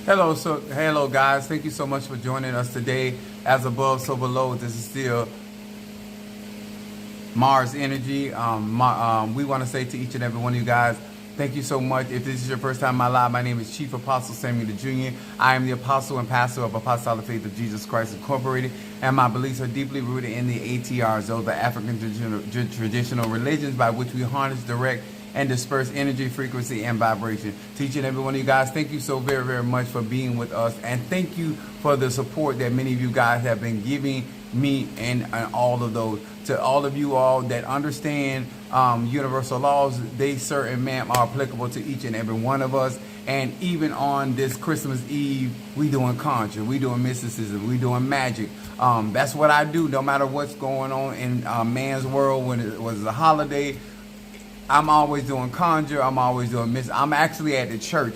Hello guys. Thank you so much for joining us today. As above, so below. This is still Mars Energy. We want to say to each and every one of you guys, thank you so much. If this is your first time in my live, my name is Chief Apostle Samuel Jr. I am the apostle and pastor of Apostolic Faith of Jesus Christ Incorporated, and my beliefs are deeply rooted in the ATRs, those the African traditional religions by which we harness, direct, and disperse energy, frequency, and vibration. To each and every one of you guys, thank you so very, very much for being with us, and thank you for the support that many of you guys have been giving me and all of those. To all of you all that understand universal laws, they certain, ma'am, are applicable to each and every one of us. And even on this Christmas Eve, we doing conjure, we doing mysticism, we doing magic. That's what I do, no matter what's going on in man's world. When it was a holiday, I'm always doing conjure, I'm always doing I'm actually at the church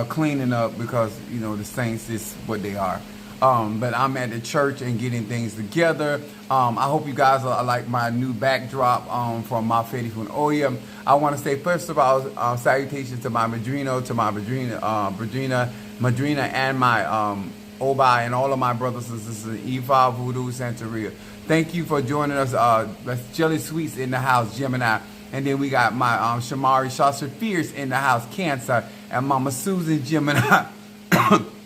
cleaning up, because, you know, the saints is what they are. But I'm at the church and getting things together. I hope you guys like my new backdrop from my Faithful Oya. I want to say, first of all, salutations to my Madrina, and my Obai, and all of my brothers and sisters in Ifa, Voodoo, Santeria. Thank you for joining us. That's Jelly Sweets in the house, Gemini. And then we got my Shamari Shastra Fierce in the house, Cancer, and Mama Susan, Gemini.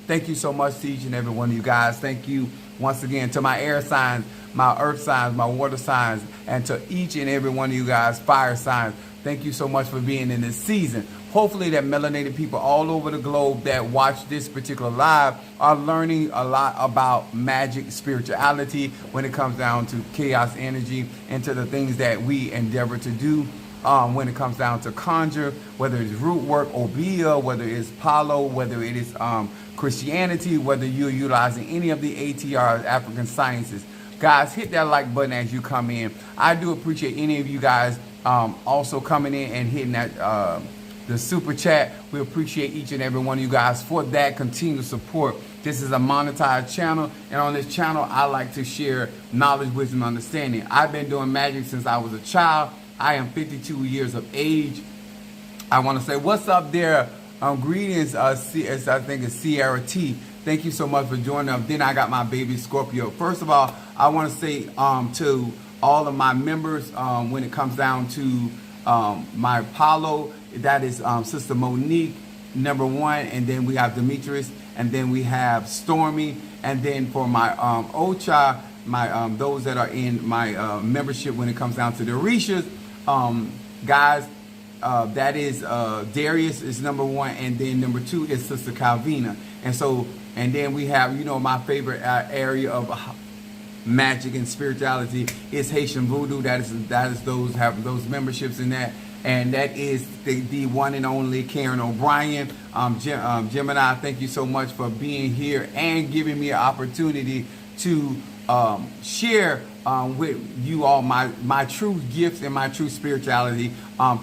Thank you so much to each and every one of you guys. Thank you once again to my air signs, my earth signs, my water signs, and to each and every one of you guys, fire signs. Thank you so much for being in this season. Hopefully that melanated people all over the globe that watch this particular live are learning a lot about magic, spirituality, when it comes down to chaos energy, and to the things that we endeavor to do when it comes down to conjure, whether it's root work, Obeah, whether it's Palo, whether it is Christianity, whether you're utilizing any of the ATR African sciences. Guys, hit that like button as you come in. I do appreciate any of you guys also coming in and hitting that the super chat. We appreciate each and every one of you guys for that continued support. This is a monetized channel, and on this channel I like to share knowledge, wisdom, understanding. I've been doing magic since I was a child. I am 52 years of age. I want to say what's up there. Greetings, I think it's Sierra T. Thank you so much for joining us. Then I got my baby Scorpio. First of all, I want to say to all of my members, when it comes down to my Apollo, that is Sister Monique, number one, and then we have Demetrius, and then we have Stormy, and then for my Ocha, my those that are in my membership, when it comes down to the Orishas, guys, that is Darius is number one, and then number two is Sister Calvina. And then we have, you know, my favorite area of magic and spirituality is Haitian Voodoo. That is those have those memberships in that, and that is the one and only Karen O'Brien. Gemini, thank you so much for being here and giving me an opportunity to share with you all my true gifts and my true spirituality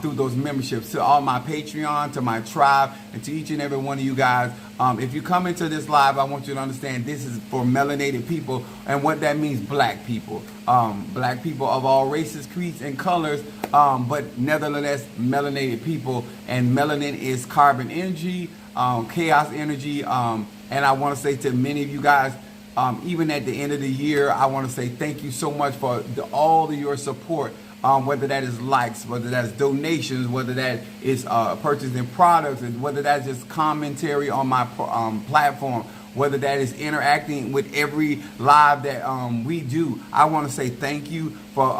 through those memberships. To all my Patreon, to my tribe, and to each and every one of you guys. If you come into this live, I want you to understand this is for melanated people, and what that means, black people. Black people of all races, creeds, and colors, but nevertheless melanated people. And melanin is carbon energy, chaos energy, and I want to say to many of you guys, even at the end of the year, I want to say thank you so much for all of your support, whether that is likes, whether that's donations, whether that is purchasing products, and whether that's just commentary on my platform, whether that is interacting with every live that we do. I want to say thank you for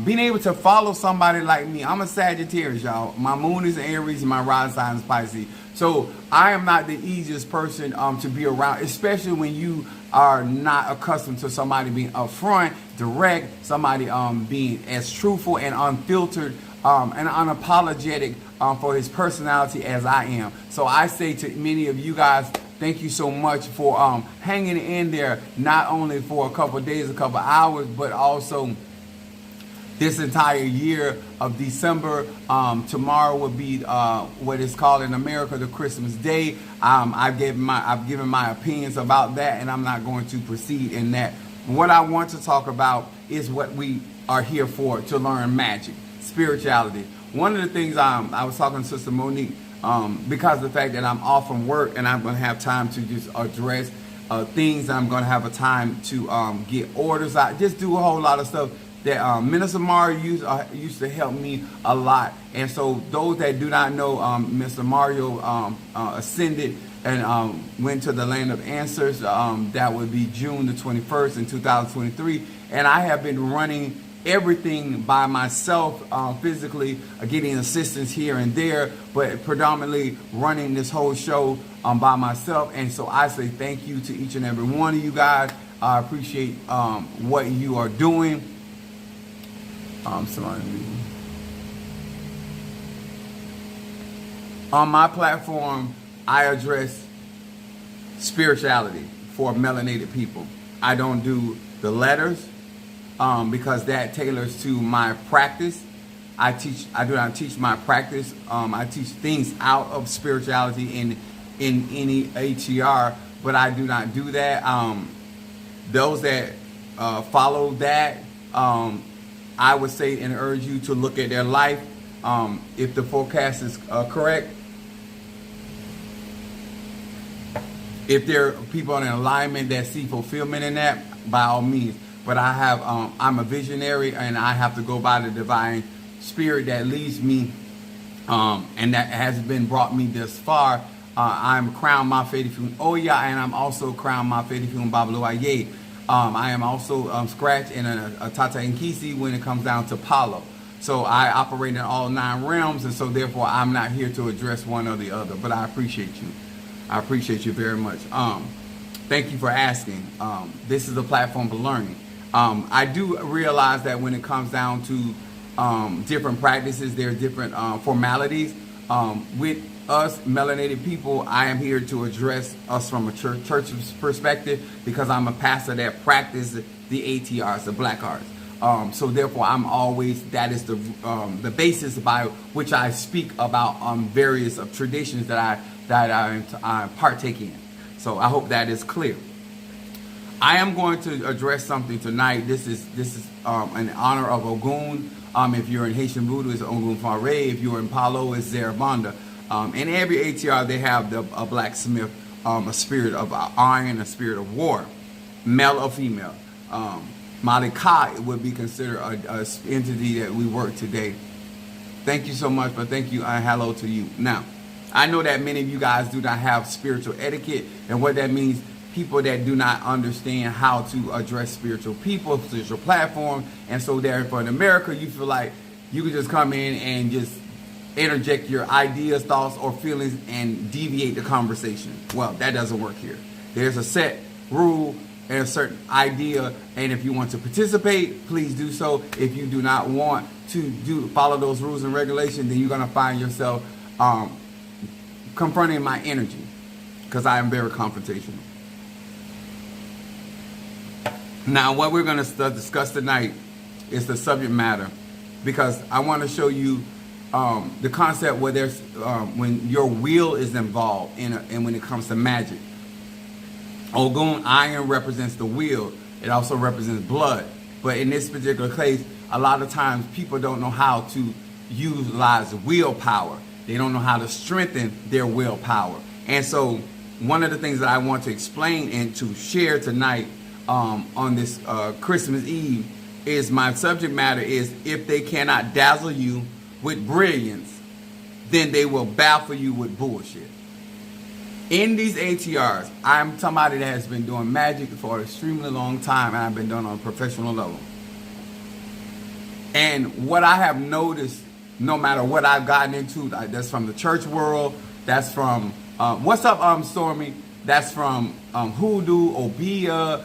being able to follow somebody like me. I'm a Sagittarius, y'all. My moon is Aries and my rising sign is Pisces. So I am not the easiest person to be around, especially when you are not accustomed to somebody being upfront, direct, somebody being as truthful and unfiltered and unapologetic for his personality as I am. So I say to many of you guys, thank you so much for hanging in there, not only for a couple of days, a couple of hours, but also this entire year of December. Tomorrow will be what is called in America the Christmas Day. I've given my opinions about that, and I'm not going to proceed in that. What I want to talk about is what we are here for, to learn magic, spirituality. One of the things I was talking to Sister Monique because of the fact that I'm off from work and I'm going to have time to just address things. I'm going to have a time to get orders out, just do a whole lot of stuff that Minister Mario used to help me a lot. And so those that do not know, Mr. Mario ascended and went to the land of answers. That would be June the 21st in 2023. And I have been running everything by myself, physically, getting assistance here and there, but predominantly running this whole show by myself. And so I say thank you to each and every one of you guys. I appreciate what you are doing. On my platform, I address spirituality for melanated people. I don't do the letters because that tailors to my practice. I do not teach my practice. I teach things out of spirituality in any ATR, but I do not do that. Those that follow that, I would say and urge you to look at their life. If the forecast is correct, if there are people in alignment that see fulfillment in that, by all means. But I have, I'm a visionary, and I have to go by the divine spirit that leads me, and that has been brought me this far. I'm crowned Mafedifun Oya, and I'm also crowned Mafedifun Bablo Aye. I am also scratched in a Tata Nkisi when it comes down to Palo. So I operate in all 9 realms, and so therefore I'm not here to address one or the other. But I appreciate you. I appreciate you very much. Thank you for asking. This is a platform for learning. I do realize that when it comes down to different practices, there are different formalities. With us melanated people, I am here to address us from a church perspective, because I'm a pastor that practices the ATRs, the black arts. So therefore, I'm always, that is the basis by which I speak about various traditions that I partake in. So I hope that is clear. I am going to address something tonight. This is in honor of Ogun. If you're in Haitian Voodoo, it's Ogun Fare. If you're in Palo, it's Zarabanda. In every ATR, they have a blacksmith, a spirit of iron, a spirit of war, male or female. Malika would be considered a entity that we work today. Thank you so much, but thank you and hello to you. Now, I know that many of you guys do not have spiritual etiquette, and what that means, people that do not understand how to address spiritual people, spiritual platform, and so therefore in America, you feel like you can just come in and just interject your ideas, thoughts, or feelings and deviate the conversation. Well, that doesn't work here. There's a set rule and a certain idea, and if you want to participate, please do so. If you do not want to follow those rules and regulations, then you're going to find yourself confronting my energy, because I am very confrontational. Now, what we're going to discuss tonight is the subject matter, because I want to show you the concept where there's when your will is involved and when it comes to magic. Ogun iron represents the will. It also represents blood. But in this particular case, a lot of times people don't know how to utilize willpower. They don't know how to strengthen their willpower. And so one of the things that I want to explain and to share tonight on this Christmas Eve is, my subject matter is, if they cannot dazzle you with brilliance, then they will baffle you with bullshit. In these ATRs, I'm somebody that has been doing magic for an extremely long time, and I've been doing it on a professional level. And what I have noticed, no matter what I've gotten into, that's from the church world, that's from, what's up, Stormy? That's from Hoodoo, Obia,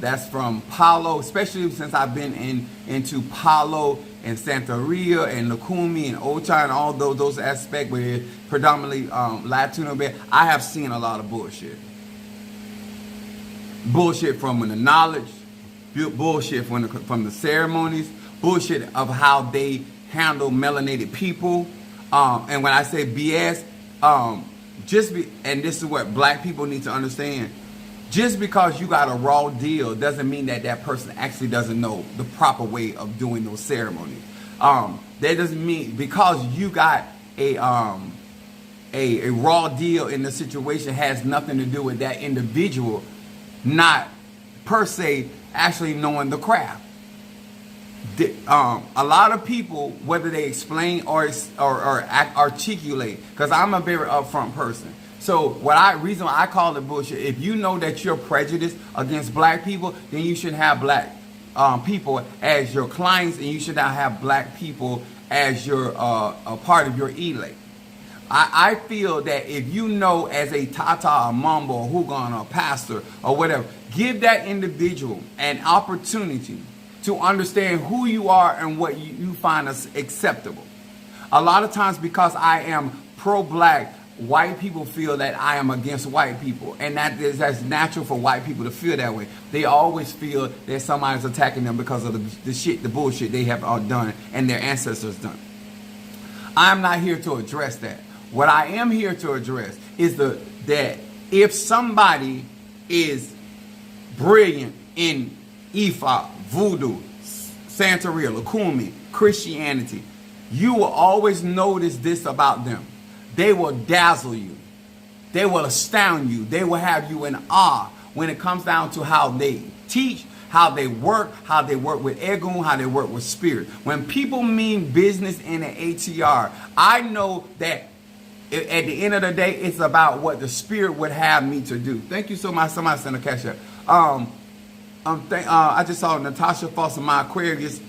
that's from Palo, especially since I've been into Palo and Santeria and Lukumi and Ocha and all those aspects where predominantly Latino. I have seen a lot of bullshit. Bullshit from the knowledge, bullshit from the ceremonies, bullshit of how they handle melanated people. And when I say BS, and this is what black people need to understand. Just because you got a raw deal doesn't mean that that person actually doesn't know the proper way of doing those ceremonies. That doesn't mean because you got a a raw deal in the situation has nothing to do with that individual not per se actually knowing the craft. A lot of people, whether they explain or articulate, because I'm a very upfront person. So reason why I call it bullshit, if you know that you're prejudiced against black people, then you should have black people as your clients, and you should not have black people as your a part of your elite. I feel that if you know as a Tata, a Mambo, a Hugon, a pastor, or whatever, give that individual an opportunity to understand who you are and what you find as acceptable. A lot of times, because I am pro-black, white people feel that I am against white people. And that's natural for white people to feel that way. They always feel that somebody's attacking them because of the bullshit they have all done and their ancestors done. I'm not here to address that. What I am here to address is that if somebody is brilliant in Ifa, Voodoo, Santeria, Lukumi, Christianity, you will always notice this about them. They will dazzle you. They will astound you. They will have you in awe when it comes down to how they teach, how they work with Egun, how they work with spirit. When people mean business in an ATR, I know that at the end of the day, it's about what the spirit would have me to do. Thank you so much. Somebody sent a cash up. I just saw Natasha Foster, my Aquarius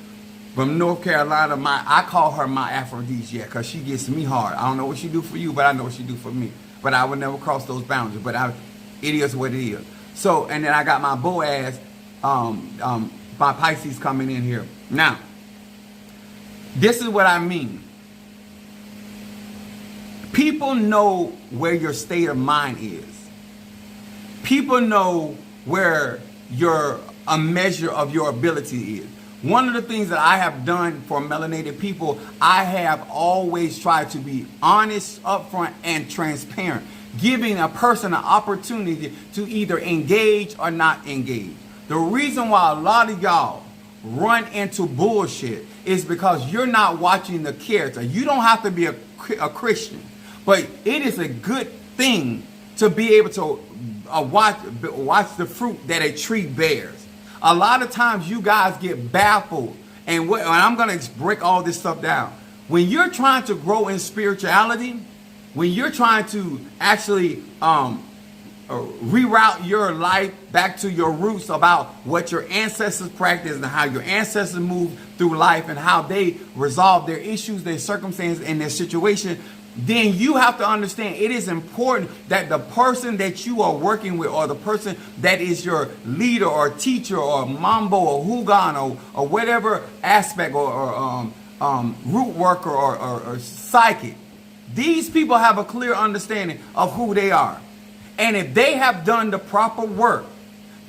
from North Carolina. I call her my aphrodisiac because she gets me hard. I don't know what she do for you, but I know what she do for me. But I would never cross those boundaries. But it is what it is. So, and then I got my Boaz, my Pisces coming in here. Now, this is what I mean. People know where your state of mind is. People know where a measure of your ability is. One of the things that I have done for melanated people, I have always tried to be honest, upfront, and transparent, giving a person an opportunity to either engage or not engage. The reason why a lot of y'all run into bullshit is because you're not watching the character. You don't have to be a Christian, but it is a good thing to be able to watch the fruit that a tree bears. A lot of times you guys get baffled, and I'm going to break all this stuff down. When you're trying to grow in spirituality, when you're trying to actually reroute your life back to your roots about what your ancestors practiced and how your ancestors moved through life and how they resolved their issues, their circumstances, and their situation, then you have to understand it is important that the person that you are working with, or the person that is your leader or teacher or mambo or hugan or whatever aspect, or root worker or psychic, these people have a clear understanding of who they are. And if they have done the proper work,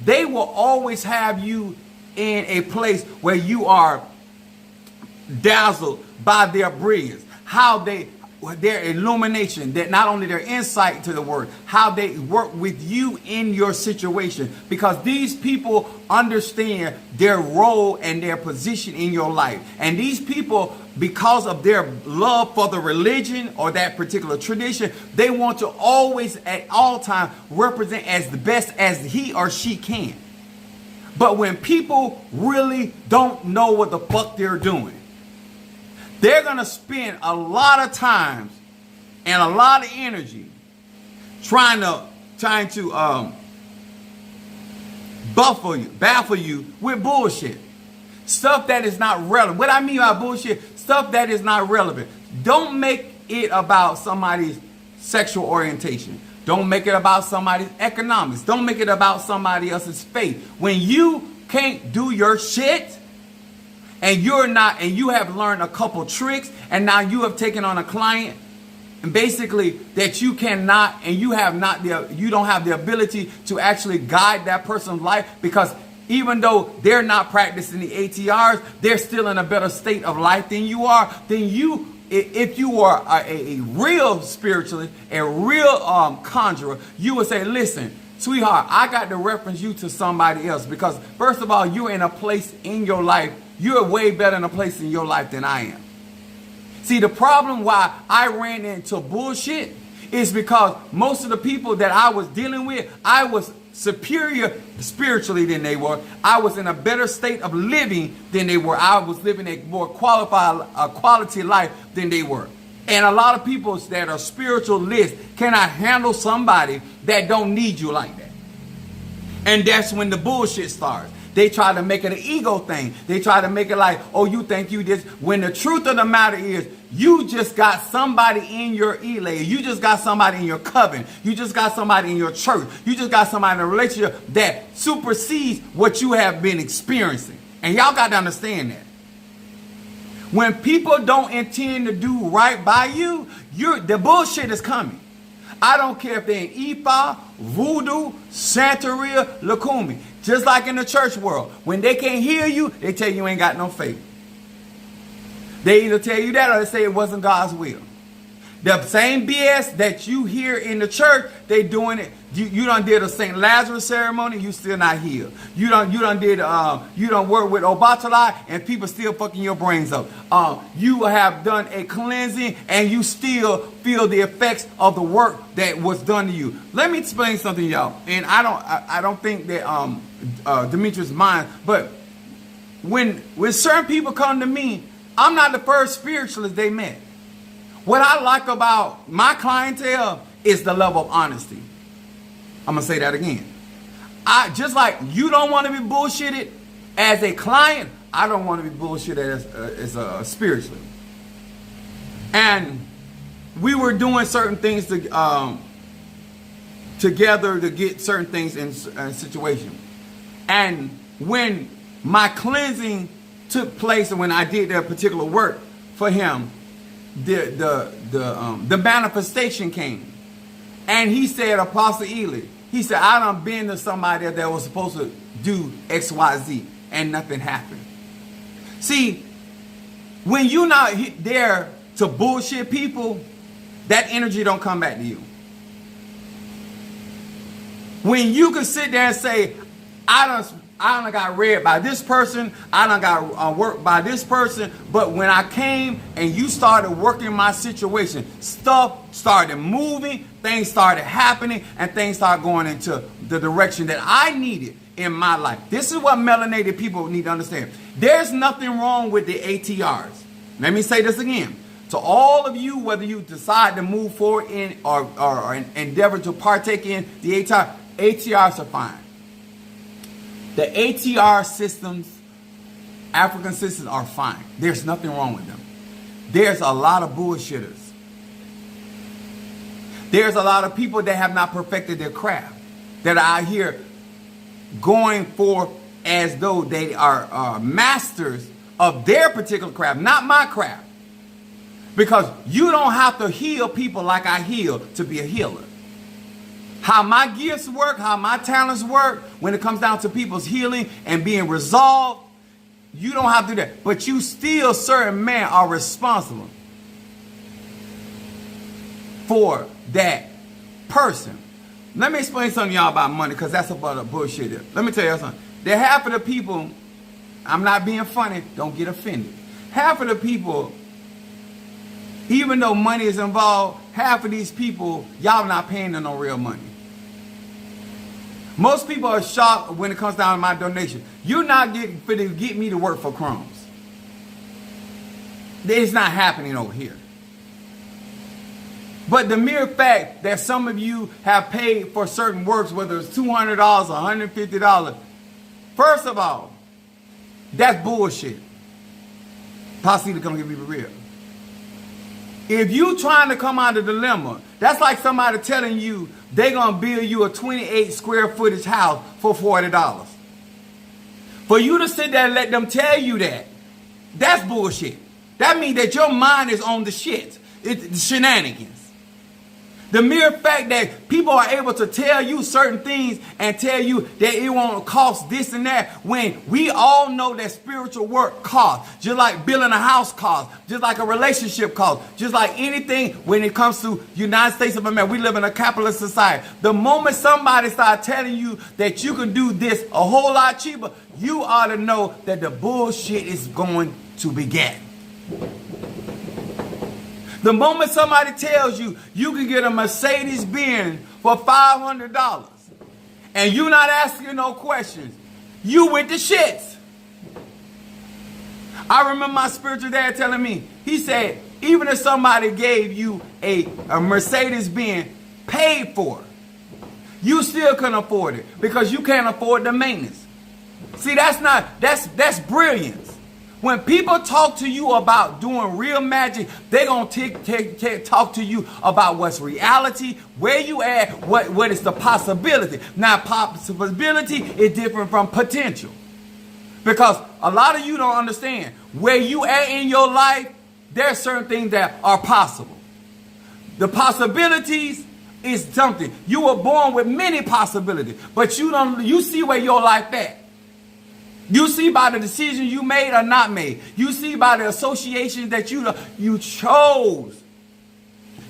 they will always have you in a place where you are dazzled by their brilliance, their illumination, that not only their insight to the word, how they work with you in your situation, because these people understand their role and their position in your life. And these people, because of their love for the religion or that particular tradition, they want to always at all times represent as the best as he or she can. But when people really don't know what the fuck they're doing, they're going to spend a lot of times and a lot of energy trying to baffle you with bullshit. Stuff that is not relevant. What I mean by bullshit, stuff that is not relevant. Don't make it about somebody's sexual orientation. Don't make it about somebody's economics. Don't make it about somebody else's faith. When you can't do your shit, and you have learned a couple tricks, and now you have taken on a client, and basically that you cannot, and you don't have the ability to actually guide that person's life, because even though they're not practicing the ATRs, they're still in a better state of life than you are. Then if you are a real spiritualist, a real conjurer, you would say, listen, sweetheart, I got to reference you to somebody else, because first of all, you're in a place in your life. You're way better in a place in your life than I am. See, the problem why I ran into bullshit is because most of the people that I was dealing with, I was superior spiritually than they were. I was in a better state of living than they were. I was living a more quality life than they were. And a lot of people that are spiritualists cannot handle somebody that don't need you like that. And that's when the bullshit starts. They try to make it an ego thing. They try to make it like, oh, you think you this. When the truth of the matter is, you just got somebody in your elay. You just got somebody in your coven. You just got somebody in your church. You just got somebody in a relationship that supersedes what you have been experiencing. And y'all got to understand that. When people don't intend to do right by you, the bullshit is coming. I don't care if they're in Ifa, Voodoo, Santeria, Lukumi. Just like in the church world. When they can't hear you, they tell you ain't got no faith. They either tell you that or they say it wasn't God's will. The same BS that you hear in the church, they doing it. You done did a St. Lazarus ceremony, you still not healed. You done work with Obatala and people still fucking your brains up. You have done a cleansing and you still feel the effects of the work that was done to you. Let me explain something, y'all. And I don't think that Demetrius mind, but when certain people come to me, I'm not the first spiritualist they met. What I like about my clientele is the level of honesty. I'm going to say that again. Just like you don't want to be bullshitted as a client, I don't want to be bullshitted as a spiritually. And we were doing certain things together to get certain things in situation. And when my cleansing took place and when I did that particular work for him, the manifestation came. And he said, Apostle Ely, he said, I done been to somebody that was supposed to do X, Y, Z, and nothing happened. See, when you're not there to bullshit people, that energy don't come back to you. When you can sit there and say, I done got read by this person, I done got worked by this person, but when I came and you started working my situation, stuff started moving, things started happening, and things started going into the direction that I needed in my life. This is what melanated people need to understand. There's nothing wrong with the ATRs. Let me say this again. To all of you, whether you decide to move forward in or endeavor to partake in the ATR, ATRs are fine. The ATR systems, African systems, are fine. There's nothing wrong with them. There's a lot of bullshitters. There's a lot of people that have not perfected their craft, that are out here going for as though they are masters of their particular craft, not my craft. Because you don't have to heal people like I heal to be a healer. How my gifts work, how my talents work, when it comes down to people's healing and being resolved, you don't have to do that. But you still, certain men are responsible for that person. Let me explain something to y'all about money, because that's about the bullshit. Let me tell y'all something. That half of the people, I'm not being funny, don't get offended. Half of the people, even though money is involved, half of these people, y'all not paying them no real money. Most people are shocked when it comes down to my donation. You're not getting to get me to work for crumbs. It's not happening over here. But the mere fact that some of you have paid for certain works, whether it's $200 or $150, first of all, that's bullshit. Possibly to come give me the real. If you trying to come out of the dilemma, that's like somebody telling you they're going to build you a 28 square footage house for $40. For you to sit there and let them tell you that, that's bullshit. That means that your mind is on the shit. It's shenanigans. The mere fact that people are able to tell you certain things and tell you that it won't cost this and that, when we all know that spiritual work costs, just like building a house costs, just like a relationship costs, just like anything when it comes to United States of America. We live in a capitalist society. The moment somebody starts telling you that you can do this a whole lot cheaper, you ought to know that the bullshit is going to begin. The moment somebody tells you you can get a Mercedes Benz for $500 and you're not asking no questions, you with the shits. I remember my spiritual dad telling me, he said, even if somebody gave you a Mercedes Benz paid for, you still couldn't afford it because you can't afford the maintenance. See, that's brilliance. When people talk to you about doing real magic, they're going to talk to you about what's reality, where you at, what is the possibility. Now, possibility is different from potential. Because a lot of you don't understand where you at in your life, there are certain things that are possible. The possibilities is something. You were born with many possibilities, but you see where your life at. You see by the decisions you made or not made. You see by the associations that you chose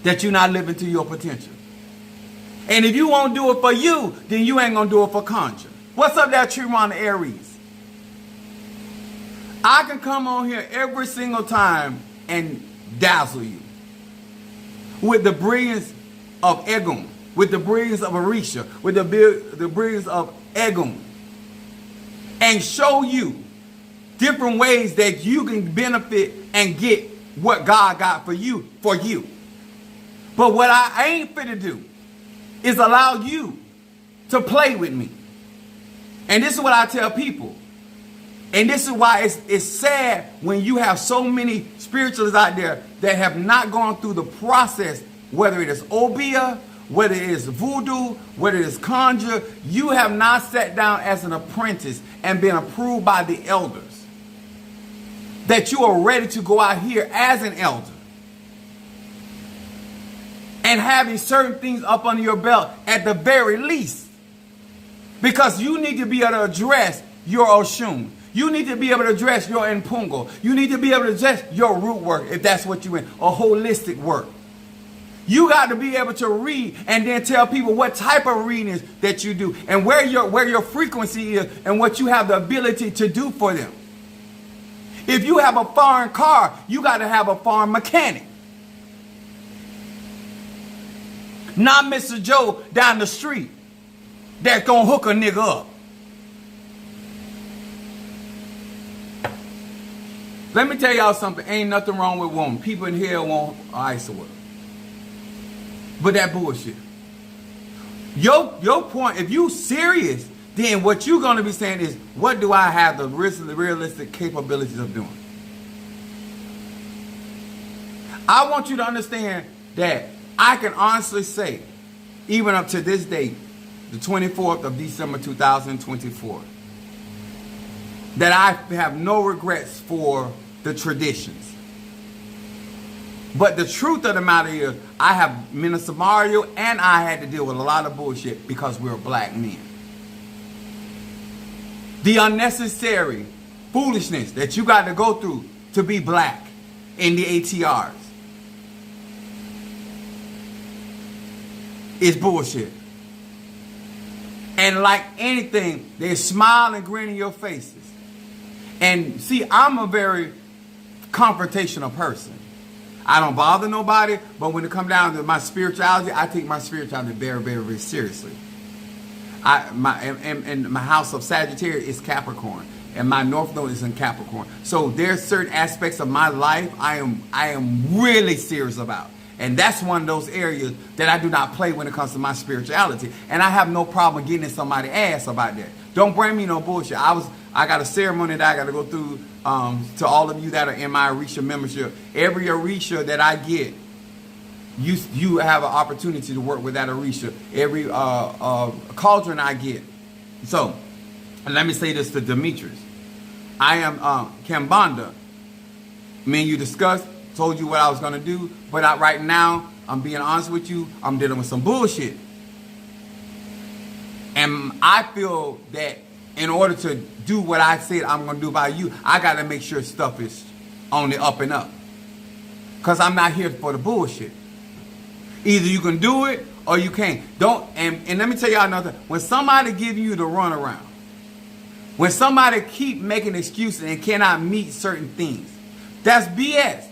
that you're not living to your potential. And if you won't do it for you, then you ain't going to do it for conjure. What's up there, Tremont Aries? I can come on here every single time and dazzle you with the brilliance of Egun, with the brilliance of Orisha, with the brilliance of Egun, and show you different ways that you can benefit and get what God got for you, But what I ain't fit to do is allow you to play with me. And this is what I tell people. And this is why it's sad when you have so many spiritualists out there that have not gone through the process, whether it is Obia, whether it is voodoo, whether it is conjure. You have not sat down as an apprentice and been approved by the elders that you are ready to go out here as an elder and having certain things up under your belt at the very least, because you need to be able to address your Oshun. You need to be able to address your Npungo. You need to be able to address your root work, if that's what you in, or holistic work. You got to be able to read and then tell people what type of reading is that you do and where your frequency is and what you have the ability to do for them. If you have a foreign car, you got to have a foreign mechanic. Not Mr. Joe down the street that's going to hook a nigga up. Let me tell y'all something. Ain't nothing wrong with women. People in here want ice or whatever. But that bullshit. Your point, if you serious, then what you're going to be saying is, what do I have the realistic capabilities of doing? I want you to understand that I can honestly say, even up to this date, the 24th of December 2024, that I have no regrets for the traditions. But the truth of the matter is, I have Minister Mario and I had to deal with a lot of bullshit because we're black men. The unnecessary foolishness that you got to go through to be black in the ATRs is bullshit. And like anything, they smile and grin in your faces. And see, I'm a very confrontational person. I don't bother nobody, but when it comes down to my spirituality, I take my spirituality very, very, very seriously. My house of Sagittarius is Capricorn, and my North Node is in Capricorn. So there's certain aspects of my life I am really serious about. And that's one of those areas that I do not play when it comes to my spirituality. And I have no problem getting in somebody's ass about that. Don't bring me no bullshit. I got a ceremony that I got to go through to all of you that are in my Orisha membership. Every Orisha that I get, you have an opportunity to work with that Orisha. Every cauldron I get. So, and let me say this to Demetrius. I am Kambanda. Me and you discussed, told you what I was going to do. But right now, I'm being honest with you, I'm dealing with some bullshit. And I feel that in order to do what I said I'm going to do by you, I got to make sure stuff is on the up and up. Because I'm not here for the bullshit. Either you can do it or you can't. And let me tell y'all another thing. When somebody give you the runaround, when somebody keep making excuses and cannot meet certain things, that's BS.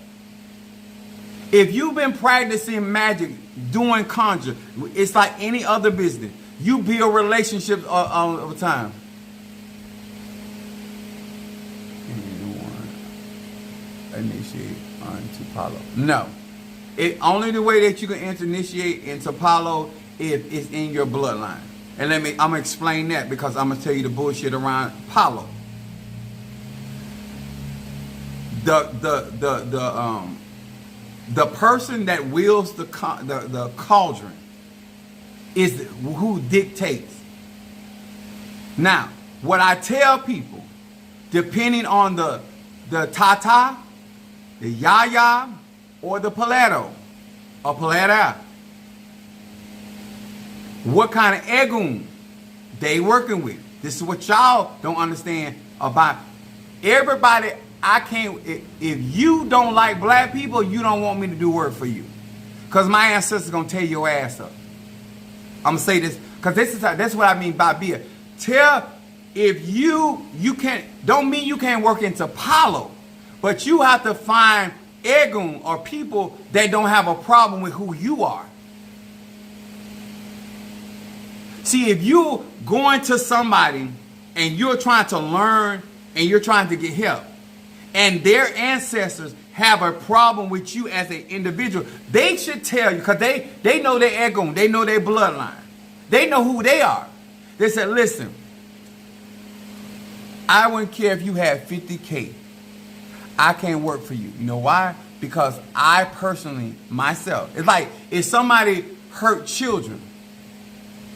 If you've been practicing magic, doing conjure, it's like any other business. You build relationships over time. Initiate onto Apollo. No. Only the way that you can initiate into Apollo if it's in your bloodline. And I'm gonna explain that because I'm gonna tell you the bullshit around Apollo. The person that wields the cauldron is who dictates. Now, what I tell people, depending on the Tata, the Yaya, or the Paleto, or Paleta, what kind of egun they working with. This is what y'all don't understand about everybody. I can't, if you don't like black people, you don't want me to do work for you. Because my ancestors going to tear your ass up. I'm going to say this, because that's what I mean by beer. If you can't, don't mean you can't work into Apollo, but you have to find egun or people that don't have a problem with who you are. See, if you're going to somebody and you're trying to learn and you're trying to get help, and their ancestors have a problem with you as an individual, they should tell you, because they know their egun, they know their bloodline, they know who they are. They said, listen, I wouldn't care if you had 50K. I can't work for you. You know why? Because I personally, myself, it's like if somebody hurt children,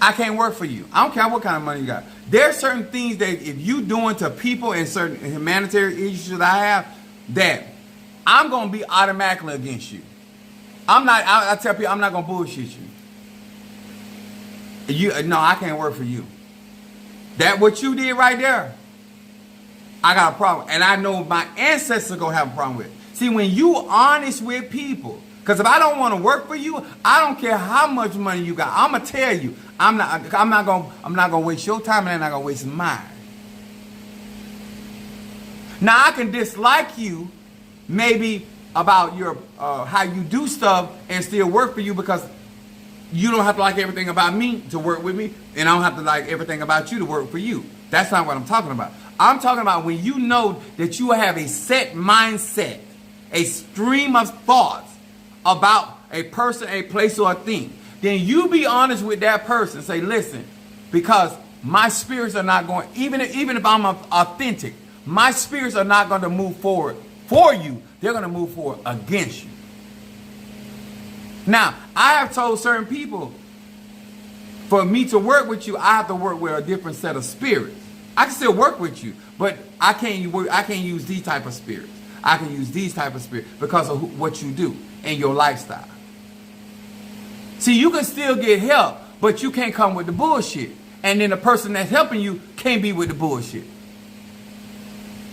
I can't work for you. I don't care what kind of money you got. There are certain things that if you doing to people and certain humanitarian issues I have, that I'm going to be automatically against you. I tell people I'm not going to bullshit you. No, I can't work for you. That what you did right there, I got a problem. And I know my ancestors are going to have a problem with it. See, when you honest with people, because if I don't want to work for you, I don't care how much money you got. I'm going to tell you, I'm not going to waste your time, and I'm not going to waste mine. Now, I can dislike you maybe about your how you do stuff and still work for you, because you don't have to like everything about me to work with me, and I don't have to like everything about you to work for you. That's not what I'm talking about. I'm talking about when you know that you have a set mindset, a stream of thoughts about a person, a place, or a thing. Then you be honest with that person. Say, listen, because my spirits are not going, even if I'm authentic, my spirits are not going to move forward for you. They're going to move forward against you. Now, I have told certain people, for me to work with you, I have to work with a different set of spirits. I can still work with you, but I can't use these type of spirits. I can use these type of spirits because of what you do and your lifestyle. See, you can still get help, but you can't come with the bullshit. And then the person that's helping you can't be with the bullshit.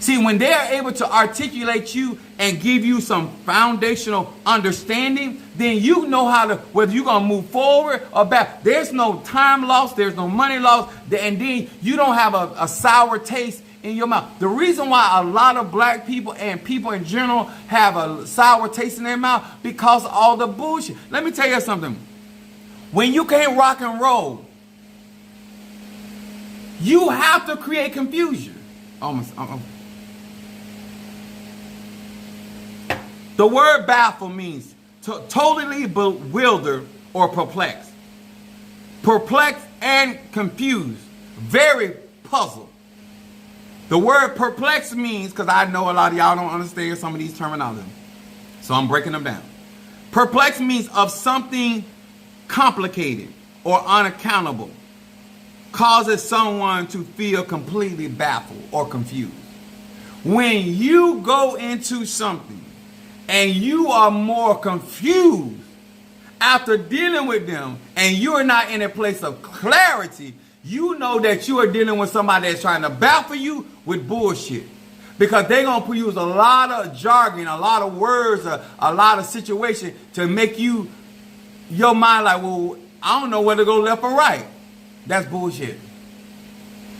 See, when they're able to articulate you and give you some foundational understanding, then you know whether you're going to move forward or back. There's no time lost. There's no money lost. And then you don't have a sour taste in your mouth. The reason why a lot of black people and people in general have a sour taste in their mouth, because of all the bullshit. Let me tell you something. When you can't rock and roll, you have to create confusion. The word baffle means to totally bewilder or perplex. Perplexed and confused. Very puzzled. The word perplex means, because I know a lot of y'all don't understand some of these terminology, so I'm breaking them down. Perplex means of something complicated or unaccountable. Causes someone to feel completely baffled or confused. When you go into something and you are more confused after dealing with them, and you're not in a place of clarity, you know that you are dealing with somebody that's trying to baffle you with bullshit. Because they're going to use a lot of jargon, a lot of words, a lot of situations to make your mind like, well, I don't know whether to go left or right. That's bullshit.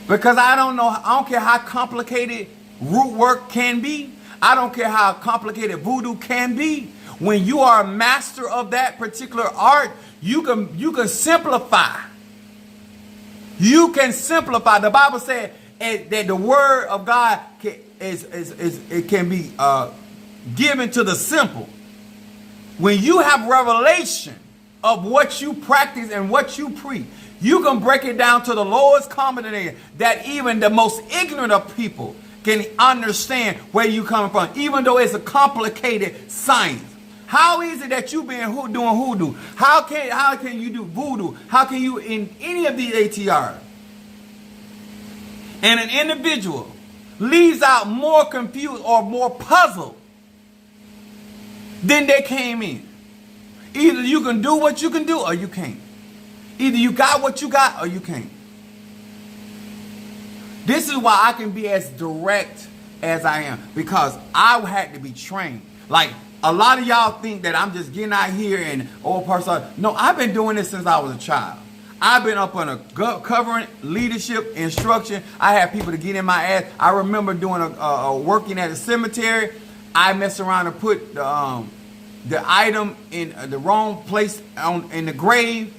Because I don't care how complicated root work can be. I don't care how complicated voodoo can be. when you are a master of that particular art, you can simplify. You can simplify. The Bible said that the word of God it can be given to the simple. When you have revelation of what you practice and what you preach, you can break it down to the lowest common denominator that even the most ignorant of people can understand where you come from, even though it's a complicated science. How is it that you been doing hoodoo? How can you do voodoo? How can you in any of these ATRs? And an individual leaves out more confused or more puzzled than they came in. Either you can do what you can do or you can't. Either you got what you got or you can't. This is why I can be as direct as I am, because I had to be trained. Like, a lot of y'all think that I'm just getting out here and old person. No, I've been doing this since I was a child. I've been up on a covering leadership instruction. I had people to get in my ass. I remember doing working at a cemetery. I messed around and put the item in the wrong place in the grave.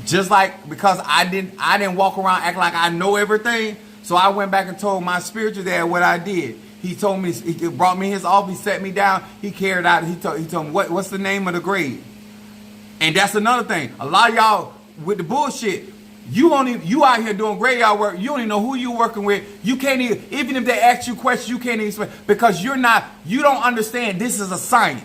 Just like, because I didn't walk around acting like I know everything. So I went back and told my spiritual dad what I did. He told me, he brought me in his office, he set me down, he carried out, he told me what's the name of the grave. And that's another thing. A lot of y'all with the bullshit, you out here doing graveyard work, you don't even know who you working with. You can't even if they ask you questions, you can't even explain, because you don't understand this is a science.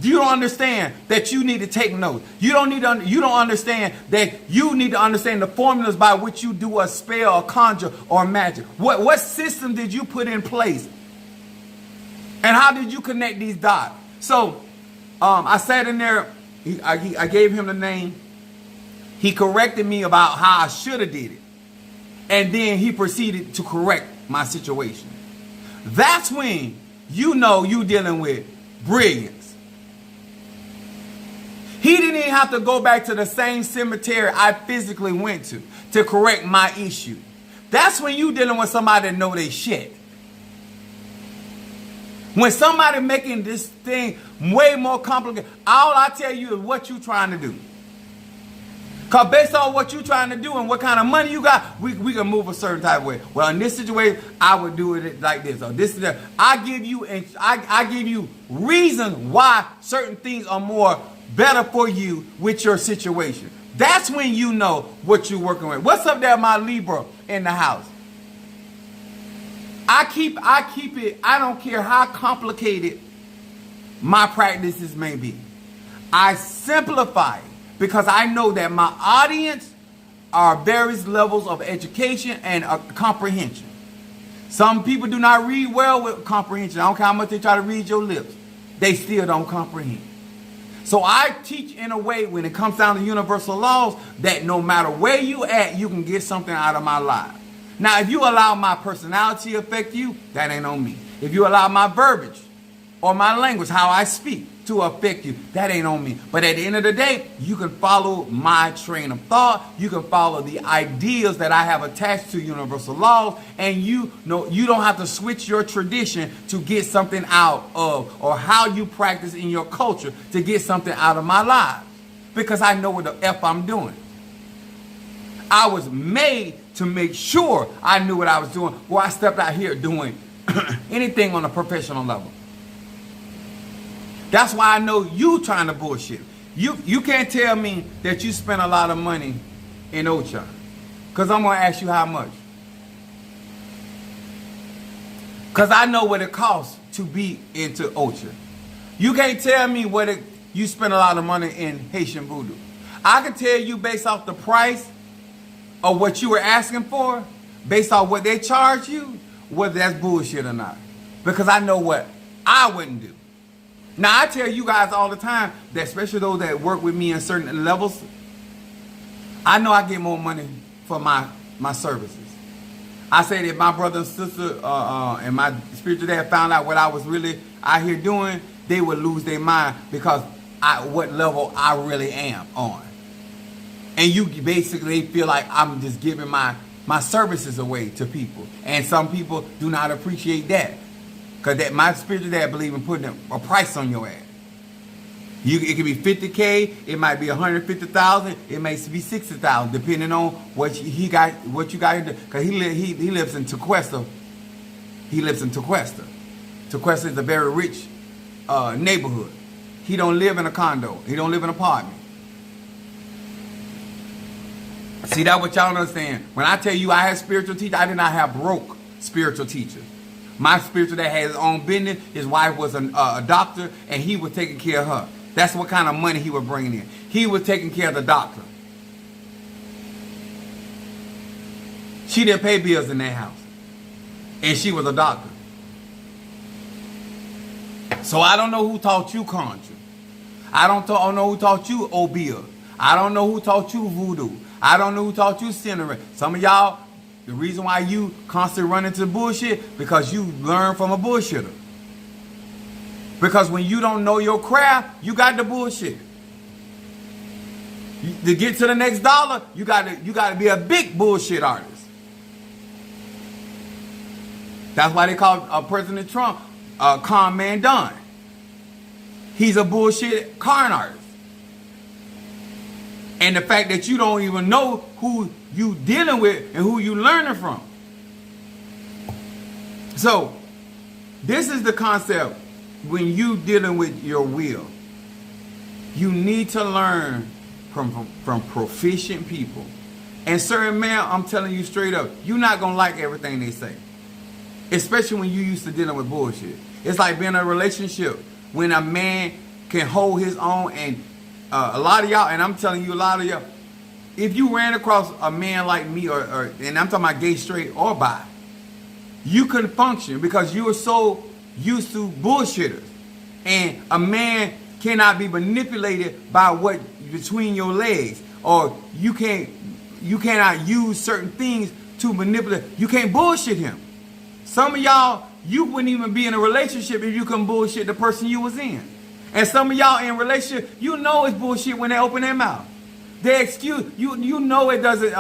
You don't understand that you need to take notes. You don't understand that you need to understand the formulas by which you do a spell, or conjure, or magic. What system did you put in place? And how did you connect these dots? So I sat in there. I gave him the name. He corrected me about how I should have did it. And then he proceeded to correct my situation. That's when you know you dealing with brilliance. He didn't even have to go back to the same cemetery I physically went to correct my issue. That's when you dealing with somebody that know they shit. When somebody making this thing way more complicated, all I tell you is what you trying to do. Because based on what you trying to do and what kind of money you got, we can move a certain type of way. Well, in this situation, I would do it like this. Or this is that. I give you reasons why certain things are more better for you with your situation. That's when you know what you're working with. What's up there, my Libra in the house? I keep it, I don't care how complicated my practices may be. I simplify it because I know that my audience are various levels of education and comprehension. Some people do not read well with comprehension. I don't care how much they try to read your lips. They still don't comprehend. So I teach in a way when it comes down to universal laws that no matter where you at, you can get something out of my life. Now, if you allow my personality to affect you, that ain't on me. If you allow my verbiage or my language, how I speak, to affect you, that ain't on me. But at the end of the day, you can follow my train of thought. You can follow the ideas that I have attached to universal laws. And you know, you don't have to switch your tradition to get something out of, or how you practice in your culture to get something out of my life. Because I know what the F I'm doing. I was made to make sure I knew what I was doing before I stepped out here doing anything on a professional level. That's why I know you trying to bullshit. You can't tell me that you spent a lot of money in Ocha. Because I'm going to ask you how much. Because I know what it costs to be into Ocha. You can't tell me you spent a lot of money in Haitian Voodoo. I can tell you based off the price of what you were asking for, based on what they charge you, whether that's bullshit or not. Because I know what I wouldn't do. Now, I tell you guys all the time, that especially those that work with me in certain levels, I know I get more money for my services. I say that my brother and sister and my spiritual dad found out what I was really out here doing, they would lose their mind because what level I really am on. And you basically feel like I'm just giving my services away to people. And some people do not appreciate that. Because that my spiritual dad believe in putting a price on your ass. It could be $50K, it might be $150,000, it may be $60,000, depending on what you got. Because he lives in Tequesta. He lives in Tequesta. Tequesta is a very rich neighborhood. He don't live in a condo. He don't live in an apartment. See, that's what y'all don't understand. When I tell you I had spiritual teachers, I did not have broke spiritual teachers. My spiritual dad had his own business. His wife was a doctor, and he was taking care of her. That's what kind of money he was bringing in. He was taking care of the doctor. She didn't pay bills in that house. And she was a doctor. So I don't know who taught you conjure. I don't know who taught you obeah. I don't know who taught you voodoo. I don't know who taught you sinner. Some of y'all, the reason why you constantly run into bullshit, because you learn from a bullshitter. Because when you don't know your craft, you got the bullshit. To get to the next dollar, you got to be a big bullshit artist. That's why they call President Trump con man done. He's a bullshit con artist. And the fact that you don't even know who you dealing with and who you learning from. So, this is the concept. When you dealing with your will, you need to learn from proficient people. And certain men, I'm telling you straight up, you're not going to like everything they say. Especially when you used to dealing with bullshit. It's like being in a relationship when a man can hold his own, and a lot of y'all, and I'm telling you, a lot of y'all, if you ran across a man like me, or and I'm talking about gay, straight, or bi, you couldn't function because you were so used to bullshitters. And a man cannot be manipulated by what between your legs, or you cannot use certain things to manipulate. You can't bullshit him. Some of y'all, you wouldn't even be in a relationship if you couldn't bullshit the person you was in. And some of y'all in relationship, you know it's bullshit when they open their mouth. They excuse you know it doesn't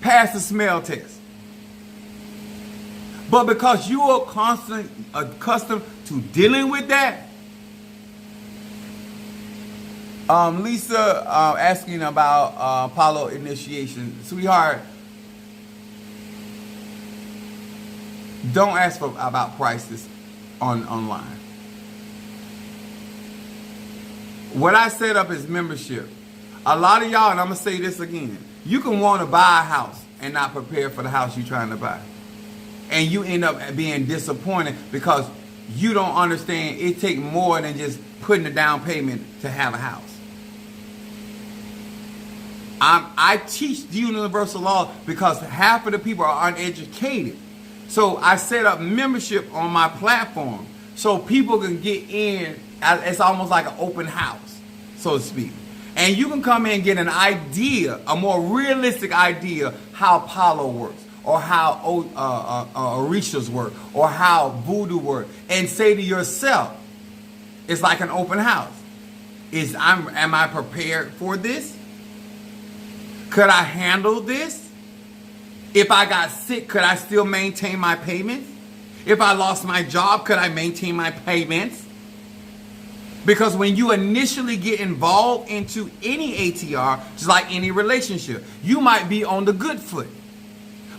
pass the smell test. But because you are constantly accustomed to dealing with that, Lisa asking about Apollo initiation. Sweetheart, don't ask about prices online. What I set up is membership. A lot of y'all, and I'm going to say this again, you can want to buy a house and not prepare for the house you're trying to buy. And you end up being disappointed because you don't understand it takes more than just putting a down payment to have a house. I teach the universal law because half of the people are uneducated. So I set up membership on my platform so people can get in. It's almost like an open house, so to speak. And you can come in and get an idea, a more realistic idea how Apollo works, or how Orishas work, or how voodoo works, and say to yourself, it's like an open house. Am I prepared for this? Could I handle this? If I got sick, could I still maintain my payments? If I lost my job, could I maintain my payments? Because when you initially get involved into any ATR, just like any relationship, you might be on the good foot.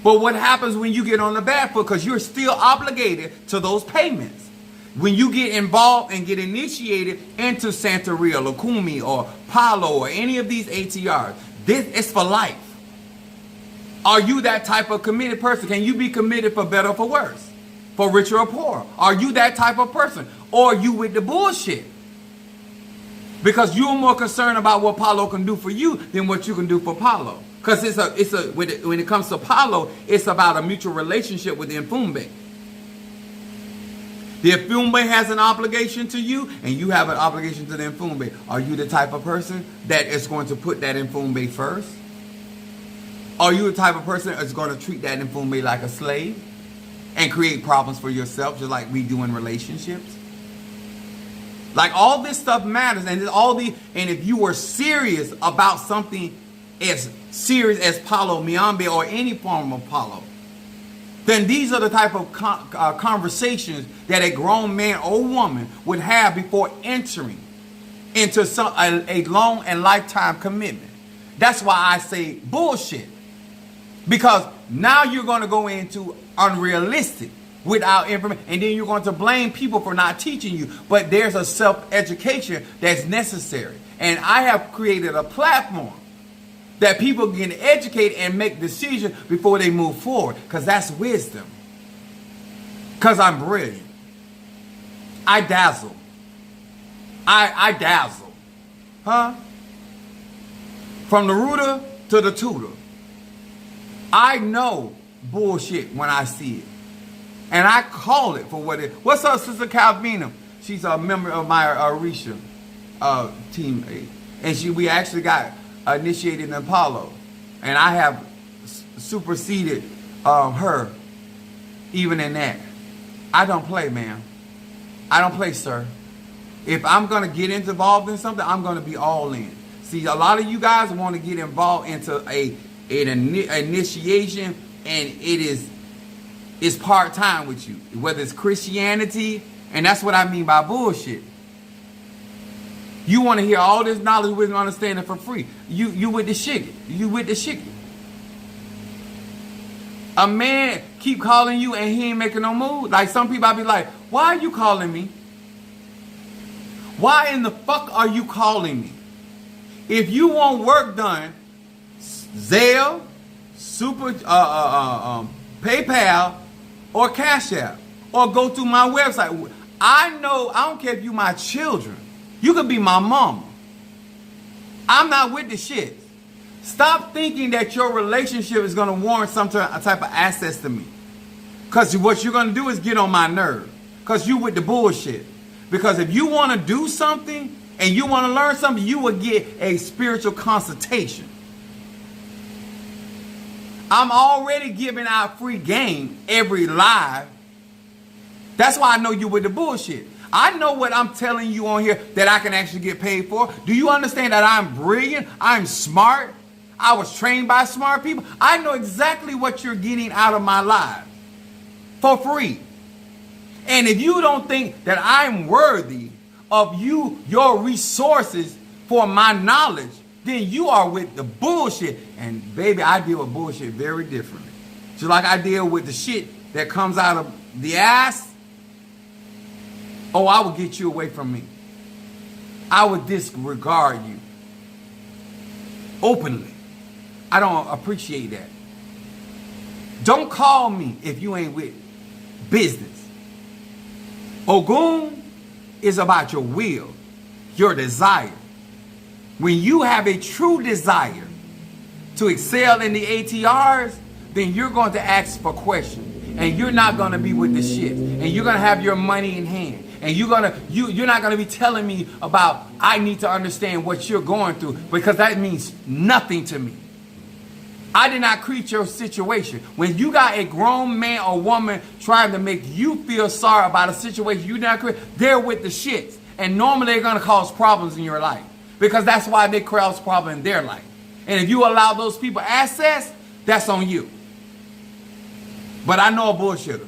But what happens when you get on the bad foot? Because you're still obligated to those payments. When you get involved and get initiated into Santeria, Lukumi, or Palo, or any of these ATRs, this is for life. Are you that type of committed person? Can you be committed for better or for worse? For richer or poor? Are you that type of person? Or are you with the bullshit? Because you're more concerned about what Palo can do for you than what you can do for Palo. Because when it comes to Palo, it's about a mutual relationship with the Mfumbe. The Mfumbe has an obligation to you, and you have an obligation to the Mfumbe. Are you the type of person that is going to put that Mfumbe first? Are you the type of person that's going to treat that Mfumbe like a slave and create problems for yourself, just like we do in relationships? Like, all this stuff matters, and if you were serious about something as serious as Palo Miambe or any form of Palo, then these are the type of conversations that a grown man or woman would have before entering into a long and lifetime commitment. That's why I say bullshit. Because now you're going to go into unrealistic without information. And then you're going to blame people for not teaching you. But there's a self-education that's necessary. And I have created a platform that people can educate and make decisions before they move forward. Because that's wisdom. Because I'm brilliant. I dazzle. I dazzle. Huh? From the rooter to the tutor. I know bullshit when I see it. And I call it for what it is. What's up, Sister Calvina? She's a member of my Arisha teammate. And we actually got initiated in Apollo. And I have superseded her even in that. I don't play, man. I don't play, sir. If I'm going to get involved in something, I'm going to be all in. See, a lot of you guys want to get involved into an initiation, and it's part-time with you. Whether it's Christianity, and that's what I mean by bullshit. You want to hear all this knowledge, wisdom, and understanding for free. You with the shit. You with the shit. A man keep calling you and he ain't making no move. Like some people, I be like, why are you calling me? Why in the fuck are you calling me? If you want work done, Zelle, PayPal, or Cash App, or go to my website. I know, I don't care if you my children. You could be my mama. I'm not with the shit. Stop thinking that your relationship is going to warrant some type of access to me. Because what you're going to do is get on my nerve. Because you with the bullshit. Because if you want to do something and you want to learn something, you will get a spiritual consultation. I'm already giving out free game every live. That's why I know you with the bullshit. I know what I'm telling you on here that I can actually get paid for. Do you understand that I'm brilliant? I'm smart. I was trained by smart people. I know exactly what you're getting out of my live for free. And if you don't think that I'm worthy of your resources for my knowledge, then you are with the bullshit. And baby, I deal with bullshit very differently. Just like I deal with the shit that comes out of the ass. Oh, I will get you away from me. I would disregard you openly. I don't appreciate that. Don't call me if you ain't with business. Ogun is about your will, your desire. When you have a true desire to excel in the ATRs, then you're going to ask for questions. And you're not going to be with the shit. And you're going to have your money in hand. And you're not going to be telling me about, I need to understand what you're going through, because that means nothing to me. I did not create your situation. When you got a grown man or woman trying to make you feel sorry about a situation you did not create, they're with the shits. And normally they're going to cause problems in your life. Because that's why they cause problems in their life. And if you allow those people access, that's on you. But I know a bullshitter.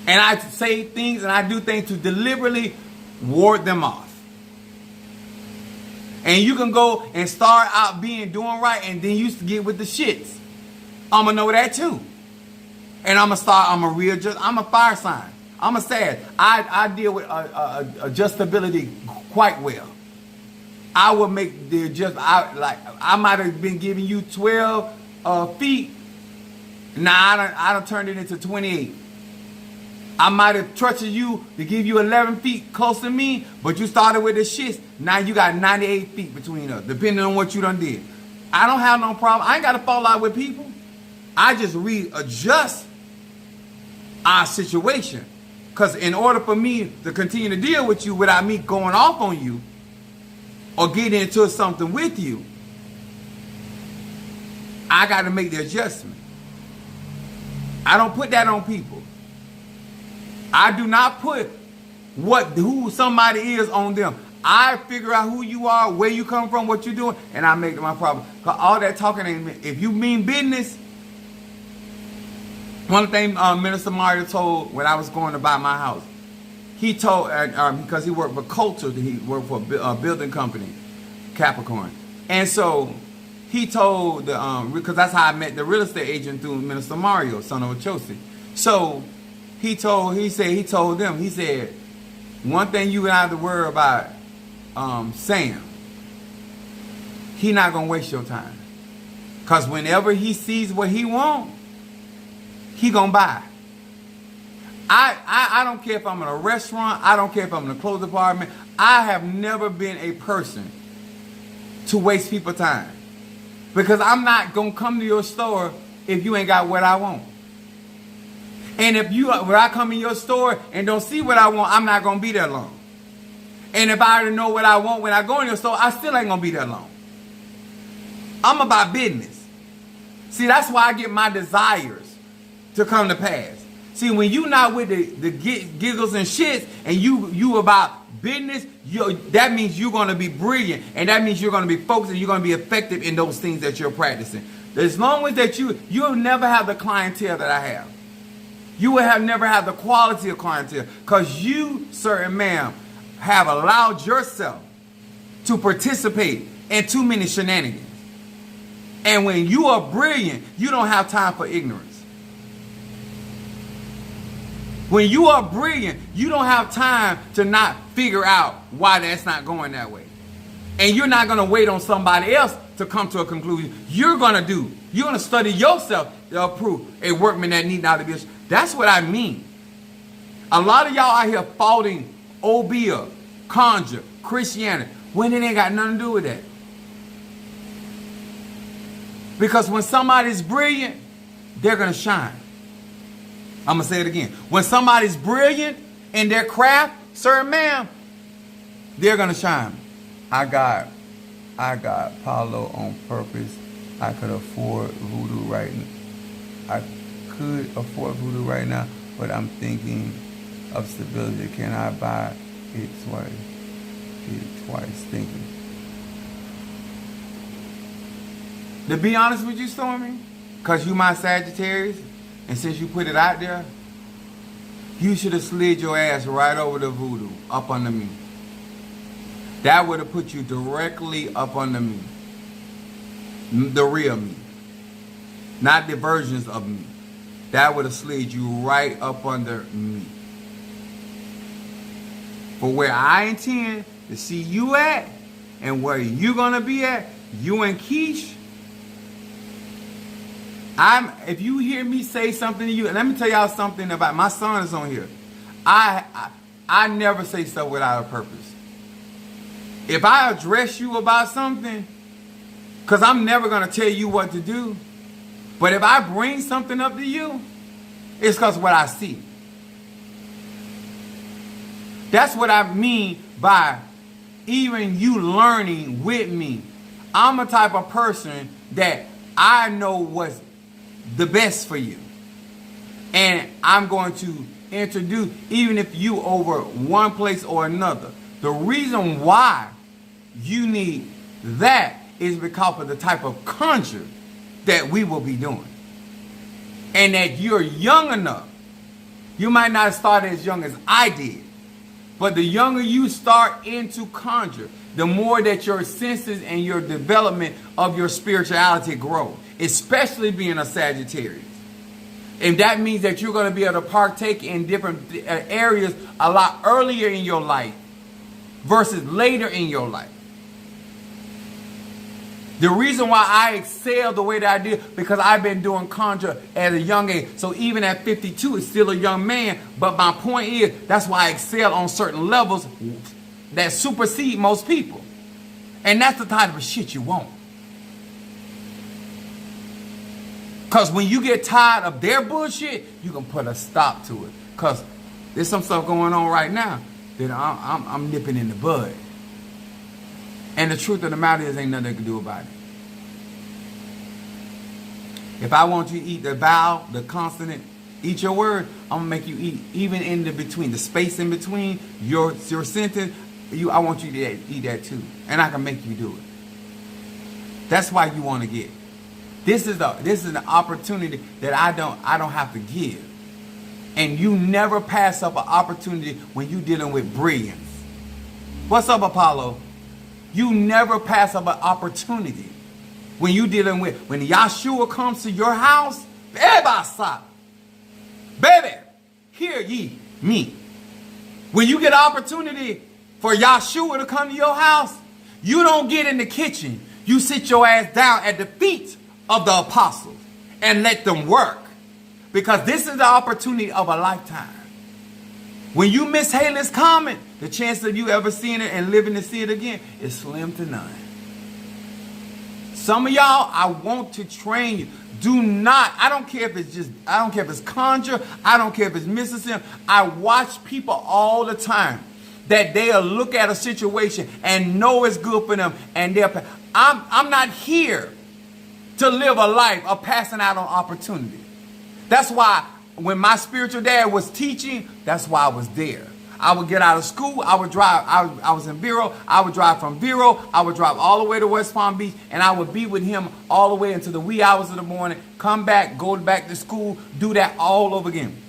And I say things and I do things to deliberately ward them off. And you can go and start out doing right, and then you get with the shits. I'm going to know that too. And I'm a fire sign. I'm a sad. I deal with adjustability quite well. I will make the I might have been giving you 12 feet. Now I done turned it into 28. I might have trusted you to give you 11 feet close to me, but you started with the shits. Now you got 98 feet between us, depending on what you done did. I don't have no problem. I ain't got to fall out with people. I just readjust our situation. Because in order for me to continue to deal with you without me going off on you or getting into something with you, I got to make the adjustment. I don't put that on people. I do not put who somebody is on them. I figure out who you are, where you come from, what you're doing, and I make it my problem. Because all that talking ain't, if you mean business, One thing Minister Mario told when I was going to buy my house, he told, because he worked for Coulter, he worked for a building company, Capricorn. And so he told, because that's how I met the real estate agent through Minister Mario, son of Chelsea. So he told them, he said, one thing you have to worry about, Sam, he not going to waste your time. Because whenever he sees what he wants, he going to buy. I don't care if I'm in a restaurant. I don't care if I'm in a clothes department. I have never been a person to waste people's time. Because I'm not going to come to your store if you ain't got what I want. And when I come in your store and don't see what I want, I'm not going to be there long. And if I already know what I want when I go in your store, I still ain't going to be there long. I'm about business. See, that's why I get my desires to come to pass. See, when you not with the giggles and shits and you about business, that means you're going to be brilliant. And that means you're going to be focused and you're going to be effective in those things that you're practicing. As long as that you'll never have the clientele that I have. You will never have the quality of clientele. Because you, sir and ma'am, have allowed yourself to participate in too many shenanigans. And when you are brilliant, you don't have time for ignorance. When you are brilliant, you don't have time to not figure out why that's not going that way. And you're not going to wait on somebody else to come to a conclusion. You're going to study yourself to approve a workman that need not to be. That's what I mean. A lot of y'all out here faulting Obia, conjure, Christianity, when it ain't got nothing to do with that. Because when somebody's brilliant, they're going to shine. I'm going to say it again. When somebody's brilliant in their craft, sir and ma'am, they're going to shine. I got Paulo on purpose. I could afford voodoo right now, but I'm thinking of stability. Can I buy it twice? Thinking. To be honest with you, Stormy, because you my Sagittarius, and since you put it out there, you should have slid your ass right over the voodoo, up under me. That would have put you directly up under me. The real me. Not the versions of me. That would have slid you right up under me. For where I intend to see you at, and where you're going to be at, you and Keish, if you hear me say something to you, and let me tell y'all something about my son is on here. I never say stuff without a purpose. If I address you about something, because I'm never going to tell you what to do, but if I bring something up to you, it's because of what I see. That's what I mean by even you learning with me. I'm a type of person that I know what's the best for you. And I'm going to introduce, even if you over one place or another. The reason why you need that is because of the type of conjure that we will be doing. And that you're young enough. You might not start as young as I did. But the younger you start into conjure, the more that your senses and your development of your spirituality grow. Especially being a Sagittarius. And that means that you're going to be able to partake in different areas a lot earlier in your life versus later in your life. The reason why I excel the way that I did, because I've been doing conjure at a young age. So even at 52, it's still a young man. But my point is, that's why I excel on certain levels that supersede most people. And that's the type of shit you want. Because when you get tired of their bullshit, you can put a stop to it. Because there's some stuff going on right now that I'm nipping in the bud. And the truth of the matter is, ain't nothing they can do about it. If I want you to eat the vowel, the consonant, eat your word, I'm going to make you eat even in the between, the space in between your sentence. I want you to eat that too. And I can make you do it. That's why you want to get This is an opportunity that I don't have to give. And you never pass up an opportunity when you're dealing with brilliance. What's up, Apollo? You never pass up an opportunity when you're dealing with, when Yahshua comes to your house, baby, hear ye me. When you get an opportunity for Yahshua to come to your house, you don't get in the kitchen. You sit your ass down at the feet of the apostles and let them work. Because this is the opportunity of a lifetime. When you miss Haley's comment, the chance of you ever seeing it and living to see it again is slim to none. Some of y'all, I want to train you. Do not, I don't care if it's conjure, I don't care if it's mysticism. I watch people all the time that they'll look at a situation and know it's good for them. And I'm not here to live a life of passing out on opportunity. That's why when my spiritual dad was teaching, that's why I was there. I would get out of school, I would drive, I was in Vero, I would drive from Vero, I would drive all the way to West Palm Beach, and I would be with him all the way into the wee hours of the morning, come back, go back to school, do that all over again.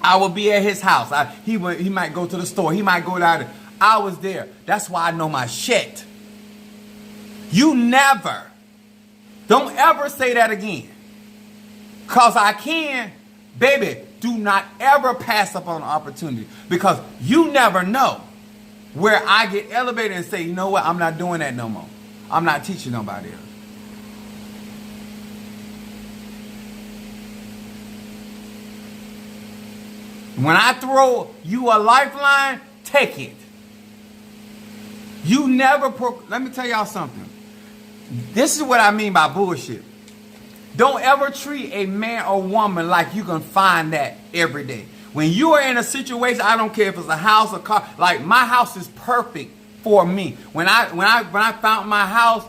I would be at his house. He might go to the store, he might go down there. I was there. That's why I know my shit. You never, don't ever say that again. Because I can, baby, do not ever pass up on an opportunity. Because you never know where I get elevated and say, you know what, I'm not doing that no more. I'm not teaching nobody else. When I throw you a lifeline, take it. You never, let me tell y'all something. This is what I mean by bullshit. Don't ever treat a man or woman like you can find that every day. When you are in a situation, I don't care if it's a house or car, like my house is perfect for me. When I found my house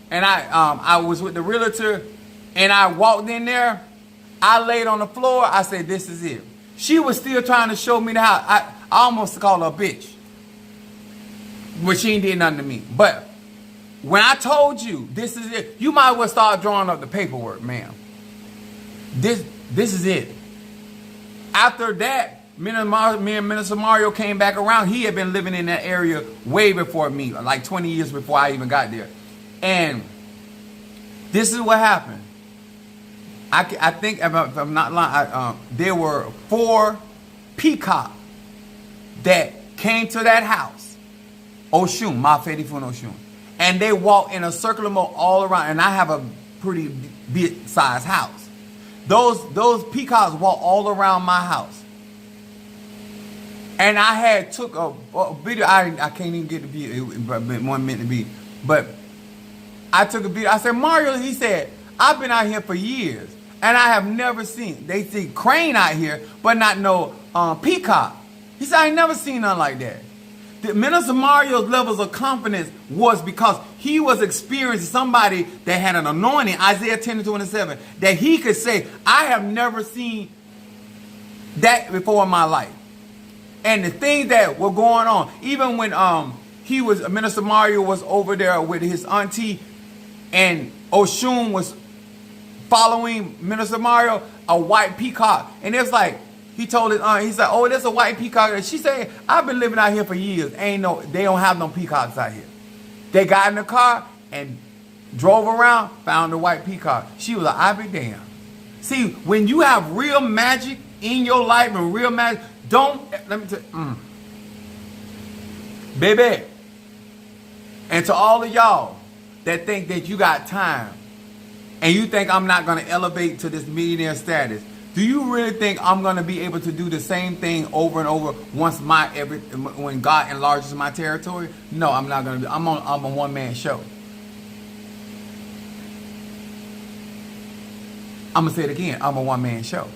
and I was with the realtor and I walked in there, I laid on the floor, I said, this is it. She was still trying to show me the house. I almost called her a bitch. But she ain't did nothing to me. But when I told you this is it, you might well start drawing up the paperwork, ma'am. This is it. After that, me and Minister Mario came back around. He had been living in that area way before me, like 20 years before I even got there. And this is what happened. I think, if I'm not lying, there were 4 peacocks that came to that house. Oshun, my Fedifun Oshun. And they walk in a circular mode all around. And I have a pretty big size house. Those peacocks walk all around my house. And I had took a video. I can't even get the video. It wasn't meant to be. But I took a video. I said, Mario, he said, I've been out here for years. And I have never seen, they see crane out here, but not no peacock. He said, I ain't never seen nothing like that. The Minister Mario's levels of confidence was because he was experiencing somebody that had an anointing, Isaiah 10:27, that he could say, I have never seen that before in my life. And the things that were going on, even when Minister Mario was over there with his auntie and Oshun was following Minister Mario, a white peacock. And it's like, he told his aunt, he said, oh, there's a white peacock. And she said, I've been living out here for years. They don't have no peacocks out here. They got in the car and drove around, found the white peacock. She was like, I be damned. See, when you have real magic in your life and real magic, let me tell you, baby. And to all of y'all that think that you got time, and you think I'm not going to elevate to this millionaire status, do you really think I'm going to be able to do the same thing over and over when God enlarges my territory? No, I'm not going to. I'm a one-man show. I'm going to say it again. I'm a one-man show.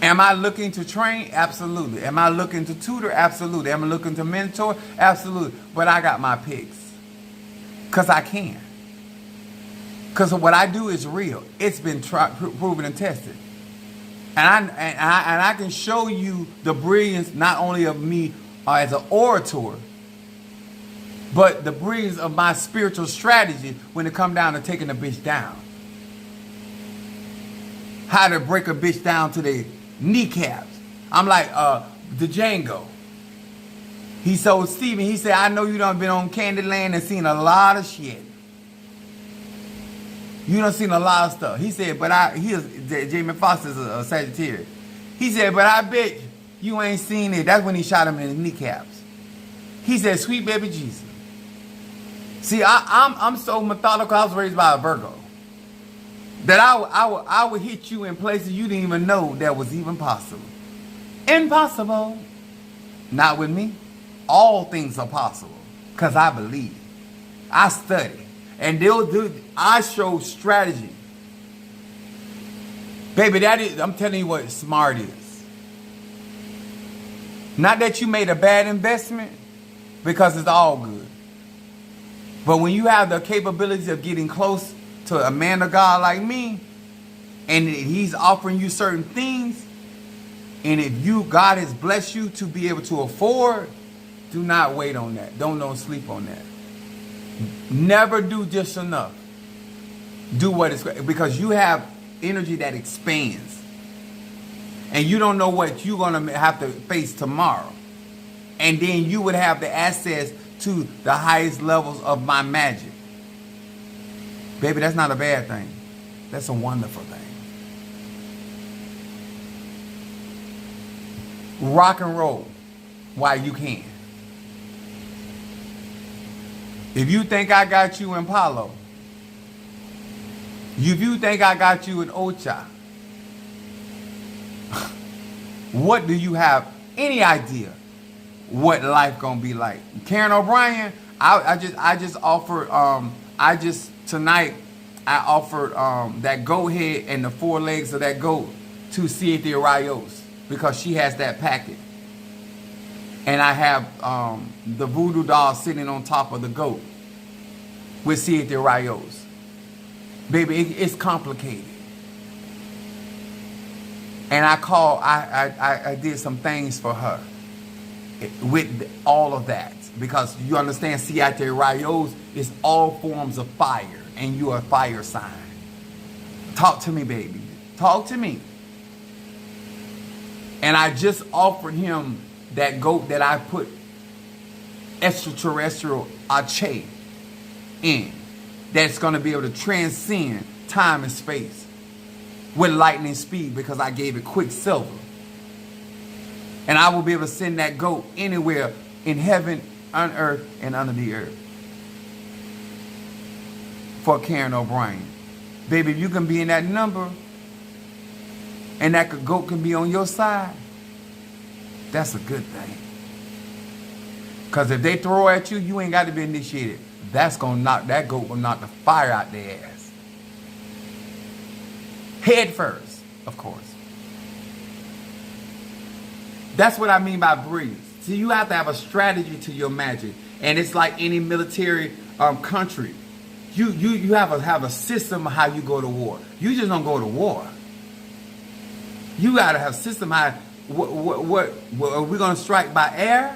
Am I looking to train? Absolutely. Am I looking to tutor? Absolutely. Am I looking to mentor? Absolutely. But I got my picks. Because I can. Because what I do is real. It's been proven and tested. And I can show you the brilliance not only of me as an orator, but the brilliance of my spiritual strategy when it come down to taking a bitch down. How to break a bitch down to their kneecaps. I'm like, the Django. He told Steven, he said, I know you done been on Candyland and seen a lot of shit. You done seen a lot of stuff. He said, but Jamie Foxx is a Sagittarius. He said, but I bet you ain't seen it. That's when he shot him in his kneecaps. He said, sweet baby Jesus. See, I'm so methodical. I was raised by a Virgo. That I would hit you in places you didn't even know that was even possible. Impossible. Not with me. All things are possible. Because I believe. I study. And I show strategy. Baby, I'm telling you what smart is. Not that you made a bad investment, because it's all good. But when you have the capability of getting close to a man of God like me, and he's offering you certain things, and if God has blessed you to be able to afford, do not wait on that. Don't sleep on that. Never do just enough. Do what is, because you have energy that expands. And you don't know what you're going to have to face tomorrow. And then you would have the access to the highest levels of my magic. Baby, that's not a bad thing. That's a wonderful thing. Rock and roll while you can. If you think I got you in Palo, if you think I got you in Ocha, what do you have any idea what life gonna be like? Karen O'Brien, I just offered tonight I offered that goat head and the 4 legs of that goat to Cynthia Rios because she has that packet. And I have the voodoo doll sitting on top of the goat with Cynthia Rios. Baby, it's complicated. And I did some things for her with all of that. Because you understand, Cynthia Rios is all forms of fire. And you are a fire sign. Talk to me, baby. Talk to me. And I just offered him that goat that I put extraterrestrial Ache in. That's going to be able to transcend time and space with lightning speed because I gave it quicksilver. And I will be able to send that goat anywhere in heaven, on earth, and under the earth. For Karen O'Brien. Baby, if you can be in that number and that goat can be on your side, that's a good thing. Because if they throw at you, you ain't got to be initiated. That goat will knock the fire out their ass. Head first, of course. That's what I mean by brilliance. See, you have to have a strategy to your magic. And it's like any military country. You have a system of how you go to war. You just don't go to war. You gotta have a system how what are we gonna strike by air?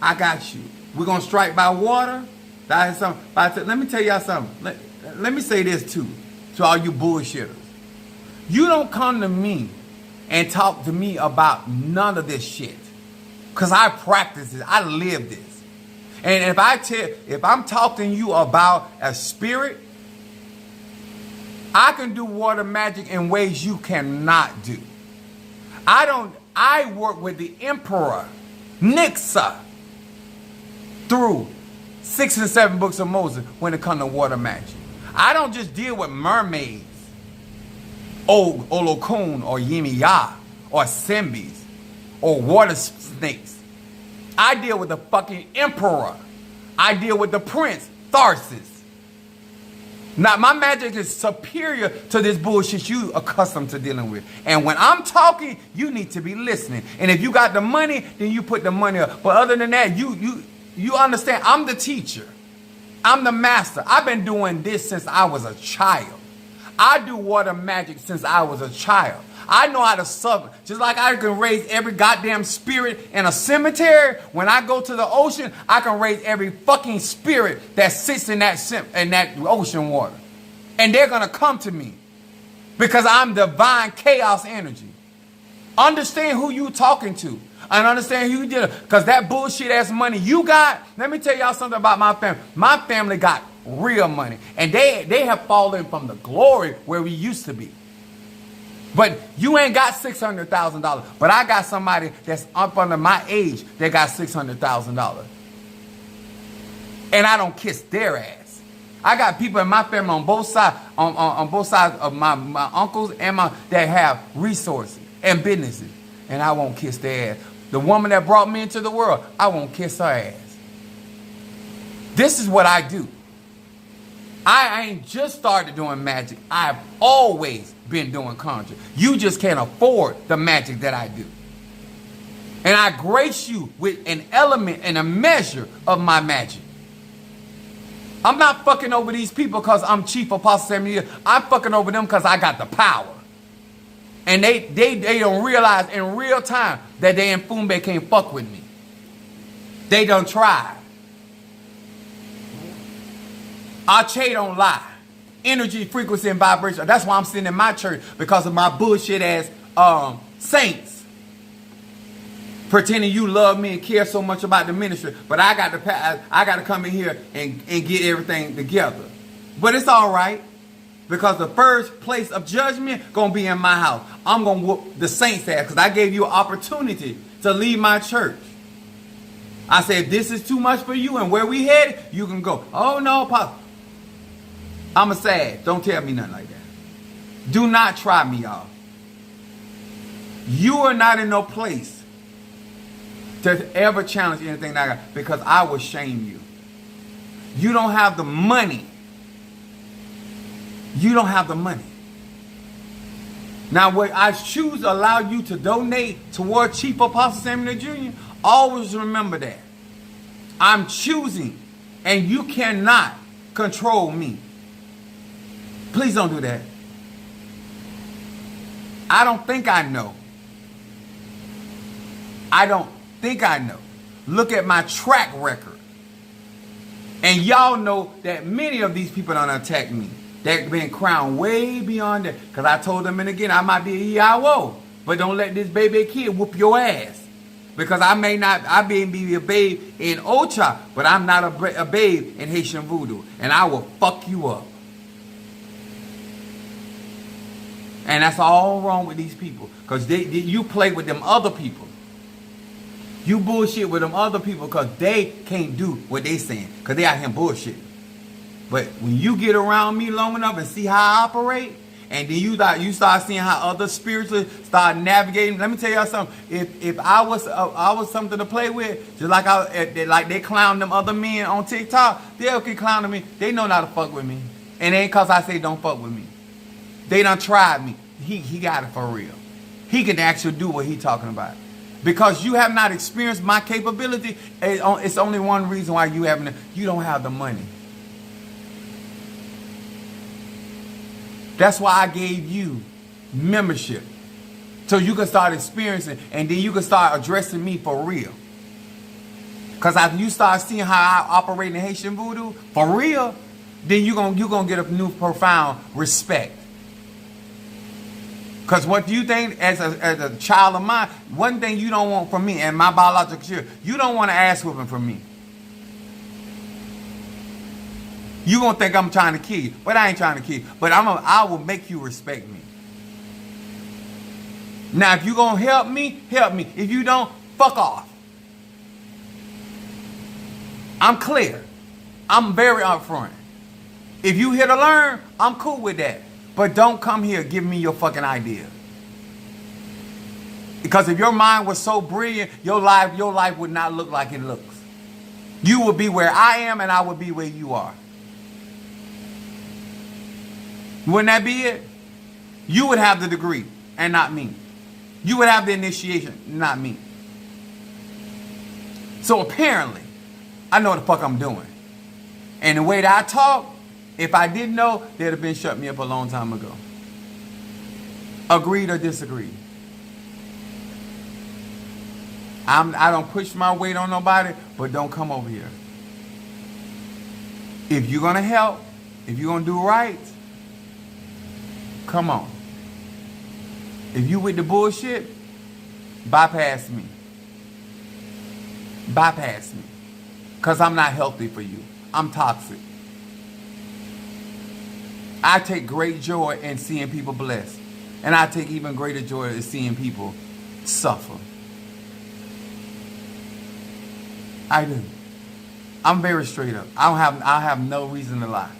I got you. We're gonna strike by water. Let me tell y'all something. Let me say this too, to all you bullshitters. You don't come to me and talk to me about none of this shit. Cause I practice it. I live this. And if I'm talking to you about a spirit, I can do water magic in ways you cannot do. I work with the Emperor Nixa through 6 and 7 books of Moses when it comes to water magic. I don't just deal with mermaids, Olokun or Yimiya or Simbis or water snakes. I deal with the fucking Emperor. I deal with the Prince, Tharsis. Now, my magic is superior to this bullshit you accustomed to dealing with. And when I'm talking, you need to be listening. And if you got the money, then you put the money up. But other than that, you understand, I'm the teacher. I'm the master. I've been doing this since I was a child. I do water magic since I was a child. I know how to suffer. Just like I can raise every goddamn spirit in a cemetery, when I go to the ocean, I can raise every fucking spirit that sits in that ocean water. And they're going to come to me because I'm divine chaos energy. Understand who you talking to and understand who you did. Because that bullshit ass money you got, let me tell y'all something about my family. My family got real money. And they have fallen from the glory where we used to be. But you ain't got $600,000. But I got somebody that's up under my age that got $600,000. And I don't kiss their ass. I got people in my family on both sides, on both sides of my uncles and that have resources and businesses. And I won't kiss their ass. The woman that brought me into the world, I won't kiss her ass. This is what I do. I ain't just started doing magic. I've always been doing conjure. You just can't afford the magic that I do. And I grace you with an element and a measure of my magic. I'm not fucking over these people because I'm Chief Apostle Samuel. I'm fucking over them because I got the power. And they don't realize in real time that they in Fumbe can't fuck with me. They done tried. Arche don't lie. Energy, frequency, and vibration. That's why I'm sitting in my church, because of my bullshit ass saints. Pretending you love me and care so much about the ministry. But I got to come in here and get everything together. But it's all right. Because the first place of judgment going to be in my house. I'm going to whoop the saints' ass because I gave you an opportunity to leave my church. I said, this is too much for you, and where we headed, you can go. Oh, no, Pop. I'm a sad. Don't tell me nothing like that. Do not try me, y'all. You are not in no place to ever challenge anything that I got, because I will shame you. You don't have the money. You don't have the money. Now, what I choose to allow you to donate toward Chief Apostle Samuel Jr., always remember that. I'm choosing, and you cannot control me. Please don't do that. I don't think I know. I don't think I know. Look at my track record. And y'all know that many of these people don't attack me. They've been crowned way beyond that. Because I told them, and again, I might be a EIO. But don't let this baby kid whoop your ass. Because I may be a babe in Ocha, but I'm not a babe in Haitian Voodoo. And I will fuck you up. And that's all wrong with these people. Because you play with them other people. You bullshit with them other people because they can't do what they saying. Because they out here bullshit. But when you get around me long enough and see how I operate, and then you start seeing how other spiritualists start navigating. Let me tell y'all something. If I was something to play with, just like they clown them other men on TikTok, they'll keep clowning me. They know not to fuck with me. And it ain't because I say don't fuck with me. They done tried me. He got it for real. He can actually do what he talking about. Because you have not experienced my capability, it's only one reason why you don't have the money. That's why I gave you membership. So you can start experiencing, and then you can start addressing me for real. Because after you start seeing how I operate in Haitian Voodoo, for real, then you're gonna get a new profound respect. Because what you think as a child of mine, one thing you don't want from me and my biological children, you don't want an ass whooping from me. You gonna think I'm trying to kill you, but I ain't trying to kill you. But I will make you respect me. Now, if you gonna help me, help me. If you don't, fuck off. I'm clear. I'm very upfront. If you here to learn, I'm cool with that. But don't come here giving me your fucking idea. Because if your mind was so brilliant, your life would not look like it looks. You would be where I am, and I would be where you are. Wouldn't that be it? You would have the degree and not me. You would have the initiation, not me. So apparently, I know what the fuck I'm doing. And the way that I talk, if I didn't know, they'd have been shut me up a long time ago. Agreed or disagreed? I don't push my weight on nobody, but don't come over here. If you're going to help, if you're going to do right, come on. If you with the bullshit, bypass me. Bypass me. Because I'm not healthy for you. I'm toxic. I take great joy in seeing people blessed. And I take even greater joy in seeing people suffer. I do. I'm very straight up. I have no reason to lie.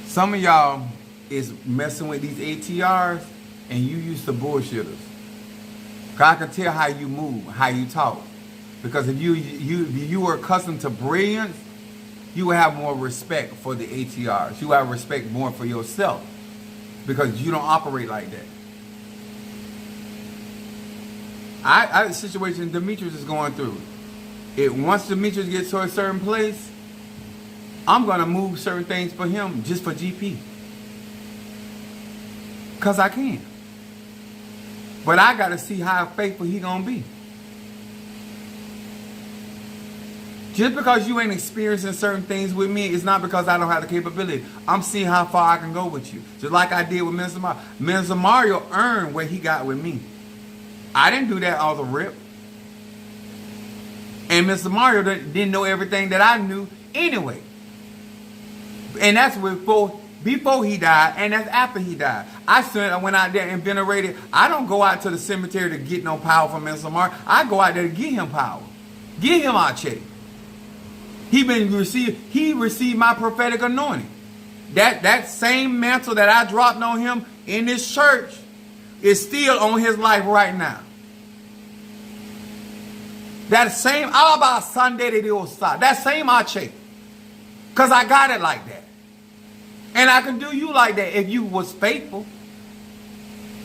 Some of y'all is messing with these ATRs and you used to bullshitters. Cause I can tell how you move, how you talk. Because if you were accustomed to brilliance, you will have more respect for the ATRs. You will have respect more for yourself. Because you don't operate like that. The situation Demetrius is going through. Once Demetrius gets to a certain place, I'm going to move certain things for him just for GP. Because I can. But I got to see how faithful he going to be. Just because you ain't experiencing certain things with me, it's not because I don't have the capability. I'm seeing how far I can go with you. Just like I did with Mr. Mario. Mr. Mario earned what he got with me. I didn't do that all the rip. And Mr. Mario didn't know everything that I knew anyway. And that's before he died, and that's after he died. I went out there and venerated. I don't go out to the cemetery to get no power from Mr. Mario. I go out there to get him power. Get him our check. He received my prophetic anointing. That same mantle that I dropped on him in this church is still on his life right now. That same Abba Sunday de Dios, that same Ache. Because I got it like that. And I can do you like that if you was faithful.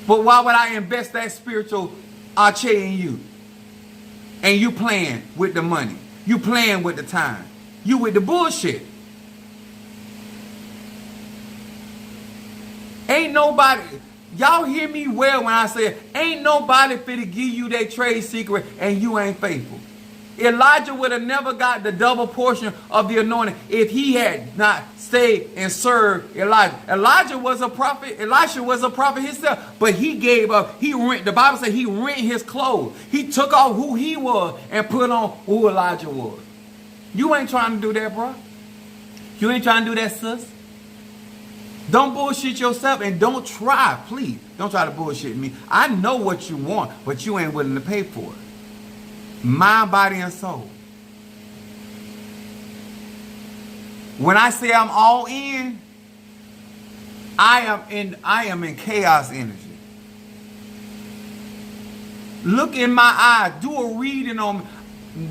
But why would I invest that spiritual Ache in you? And you playing with the money. You playing with the time. You with the bullshit. Ain't nobody, y'all hear me well when I say, ain't nobody fit to give you that trade secret and you ain't faithful. Elijah would have never got the double portion of the anointing if he had not stayed and served Elijah. Elijah was a prophet. Elisha was a prophet himself. But he gave up. The Bible said he rent his clothes. He took off who he was and put on who Elijah was. You ain't trying to do that, bro. You ain't trying to do that, sis. Don't bullshit yourself and don't try, please. Don't try to bullshit me. I know what you want, but you ain't willing to pay for it. Mind, body, and soul. When I say I'm all in, I am in chaos energy. Look in my eyes. Do a reading on me.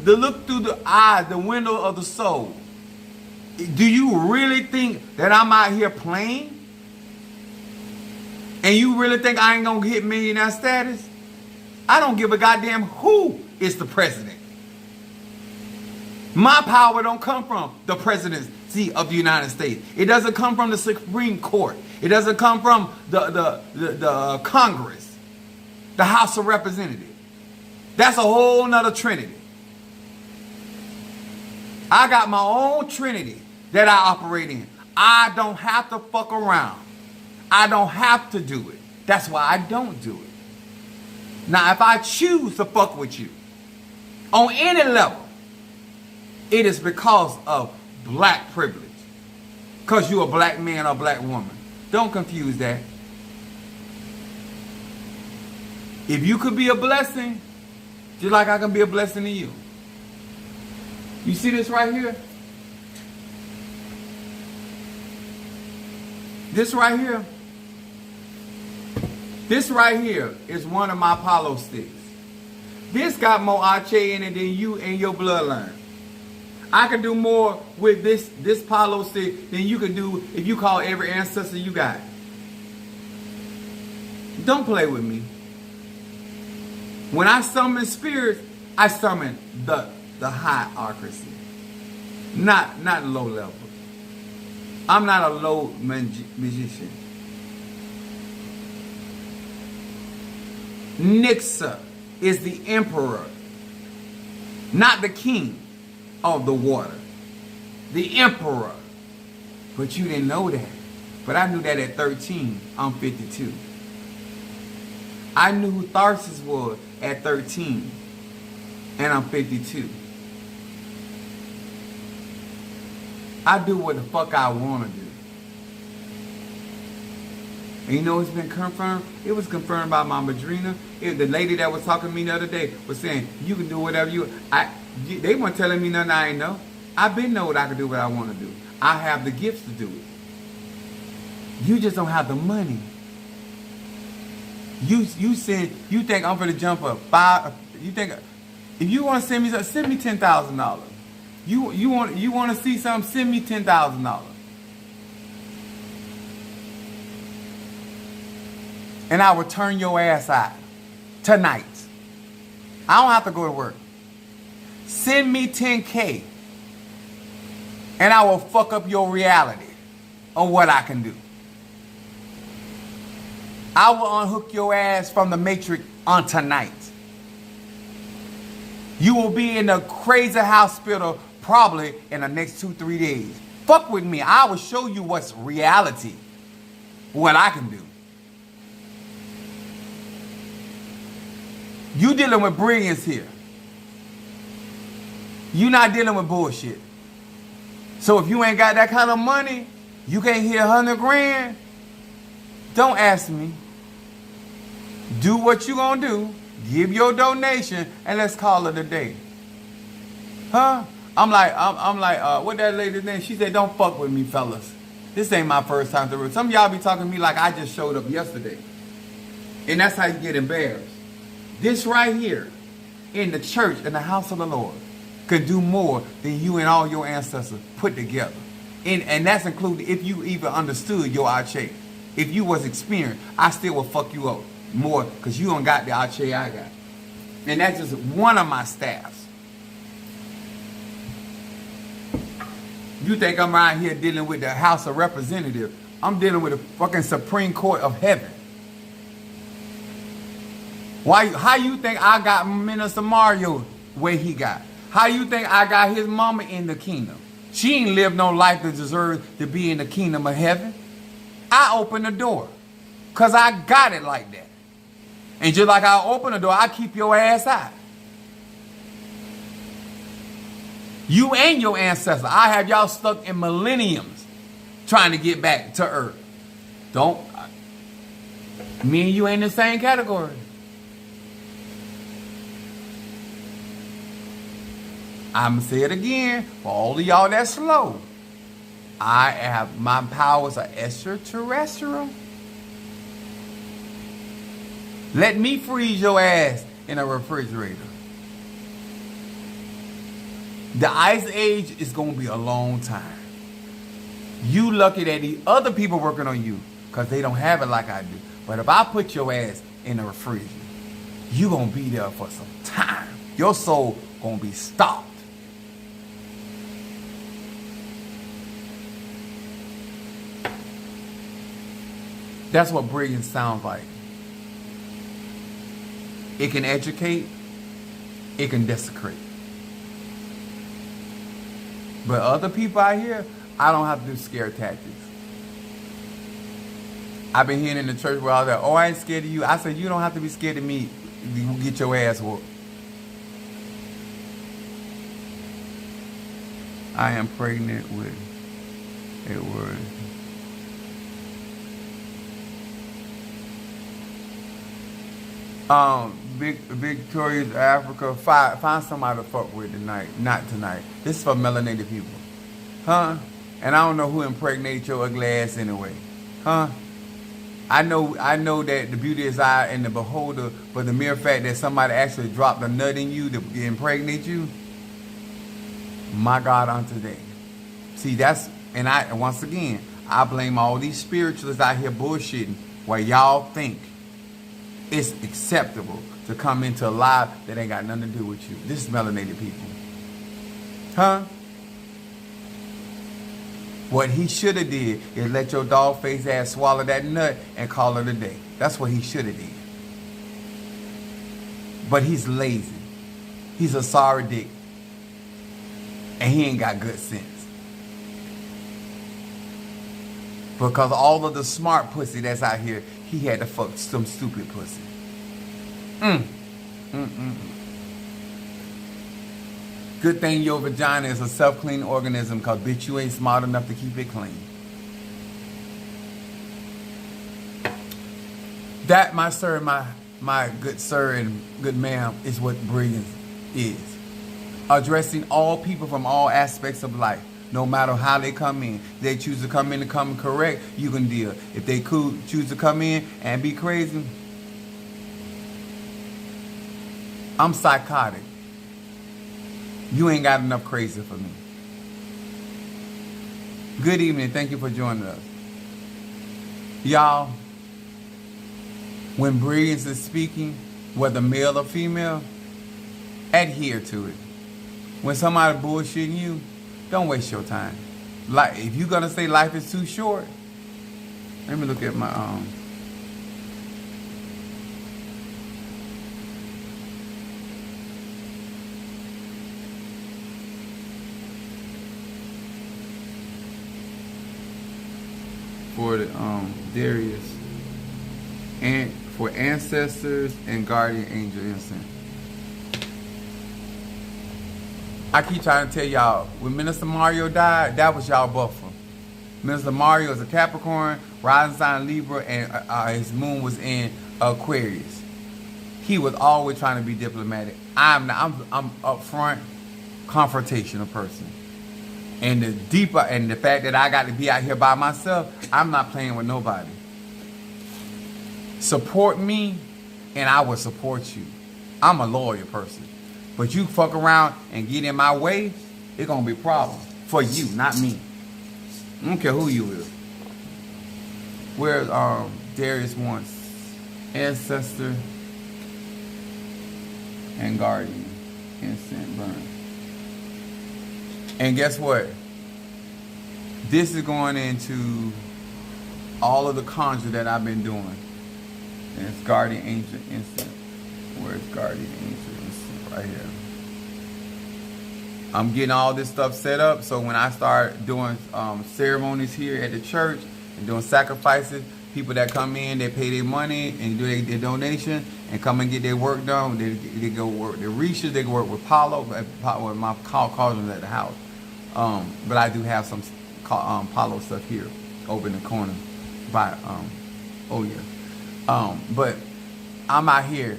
Look through the eyes, the window of the soul. Do you really think that I'm out here playing? And you really think I ain't gonna hit millionaire status? I don't give a goddamn who is the president. My power don't come from the presidency of the United States. It doesn't come from the Supreme Court. It doesn't come from the Congress, the House of Representatives. That's a whole nother trinity. I got my own trinity that I operate in. I don't have to fuck around. I don't have to do it. That's why I don't do it. Now, if I choose to fuck with you on any level, it is because of black privilege. Because you're a black man or black woman. Don't confuse that. If you could be a blessing, just like I can be a blessing to you. You see this right here? This right here? This right here is one of my Apollo sticks. This got more Ache in it than you and your bloodline. I can do more with this Apollo stick than you can do if you call every ancestor you got. Don't play with me. When I summon spirits, I summon the hierarchy, not low level. I'm not a low magician. Nixa is the emperor, not the king of the water. The emperor. But you didn't know that. But I knew that at 13. I'm 52. I knew who Tharsis was at 13. And I'm 52. I do what the fuck I want to do. And you know it's been confirmed? It was confirmed by my madrina. The lady that was talking to me the other day was saying, you can do whatever you... They weren't telling me nothing I ain't know. I've been know what I can do what I want to do. I have the gifts to do it. You just don't have the money. You think I'm gonna jump up five? You think if you want to send me $10,000. You want to see something? Send me $10,000. And I will turn your ass out tonight. I don't have to go to work. Send me 10K. And I will fuck up your reality on what I can do. I will unhook your ass from the matrix on tonight. You will be in the crazy hospital probably in the next 2-3 days. Fuck with me. I will show you what's reality. What I can do. You dealing with brilliance here. You not dealing with bullshit. So if you ain't got that kind of money, you can't hit 100 grand. Don't ask me. Do what you gonna do. Give your donation and let's call it a day. Huh? I'm like, what that lady's name? She said, don't fuck with me, fellas. This ain't my first time through. Some of y'all be talking to me like I just showed up yesterday. And that's how you get embarrassed. This right here, in the church, in the house of the Lord, could do more than you and all your ancestors put together. And that's included if you even understood your Ache. If you was experienced, I still will fuck you up more because you don't got the Ache I got. And that's just one of my staffs. You think I'm around here dealing with the House of Representatives. I'm dealing with the fucking Supreme Court of Heaven. How you think I got Minister Mario where he got? How you think I got his mama in the kingdom? She ain't lived no life that deserves to be in the kingdom of heaven. I open the door. Because I got it like that. And just like I open the door, I keep your ass out. You and your ancestors. I have y'all stuck in millenniums trying to get back to earth. Me and you ain't in the same category. I'm going to say it again for all of y'all that's slow. My powers are extraterrestrial. Let me freeze your ass in a refrigerator. The ice age is going to be a long time. You lucky that the other people working on you because they don't have it like I do. But if I put your ass in a refrigerator, you going to be there for some time. Your soul going to be stopped. That's what brilliance sounds like. It can educate. It can desecrate. But other people out here, I don't have to do scare tactics. I've been hearing in the church where I was like, oh, I ain't scared of you. I said, you don't have to be scared of me. You get your ass whooped. I am pregnant with a word. Victoria's Africa, find somebody to fuck with tonight. Not tonight. This is for melanated people. Huh? And I don't know who impregnated your ugly ass anyway. Huh? I know that the beauty is eye and the beholder, but the mere fact that somebody actually dropped a nut in you to impregnate you, my God, on today. See, once again, I blame all these spiritualists out here bullshitting while y'all think it's acceptable to come into a lie that ain't got nothing to do with you. This is melanated people. Huh? What he should have did is let your dog face ass swallow that nut and call it a day. That's what he should have did. But he's lazy. He's a sorry dick. And he ain't got good sense. Because all of the smart pussy that's out here, he had to fuck some stupid pussy. Good thing your vagina is a self-cleaning organism, because bitch, you ain't smart enough to keep it clean. That, my sir, my good sir and good ma'am, is what brilliance is. Addressing all people from all aspects of life, no matter how they come in. If they choose to come in and come correct, you can deal. If they choose to come in and be crazy, I'm psychotic. You ain't got enough crazy for me. Good evening. Thank you for joining us. Y'all, when Brilliance is speaking, whether male or female, adhere to it. When somebody bullshitting you, don't waste your time. Like, if you're gonna say life is too short, let me look at my for the Darius and for ancestors and guardian angel incense. I keep trying to tell y'all, when Minister Mario died, that was y'all buffer. Minister Mario is a Capricorn, rising sign Libra, and his moon was in Aquarius. He was always trying to be diplomatic. I'm upfront, confrontational person. And the fact that I got to be out here by myself, I'm not playing with nobody. Support me, and I will support you. I'm a loyal person. But you fuck around and get in my way, it's gonna be a problem for you, not me. I don't care who you is. Where's Darius wants ancestor and guardian incense burn. And guess what? This is going into all of the conjure that I've been doing. And it's guardian angel incense. Where's guardian angel incense? Right here. I'm getting all this stuff set up, so when I start doing ceremonies here at the church and doing sacrifices, people that come in, they pay their money and do their donation and come and get their work done. They go work the Rishas, they go work with Paulo, with my cauldron at the house. But I do have some Paulo stuff here over in the corner by but I'm out here.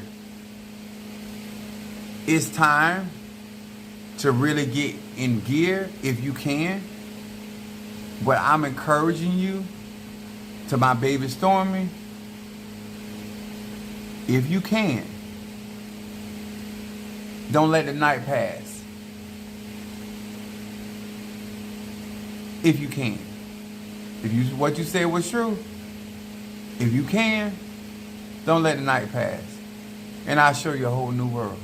It's time to really get in gear if you can. But I'm encouraging you, to my baby Stormy, if you can, don't let the night pass. If you can. If what you said was true, if you can, don't let the night pass. And I'll show you a whole new world.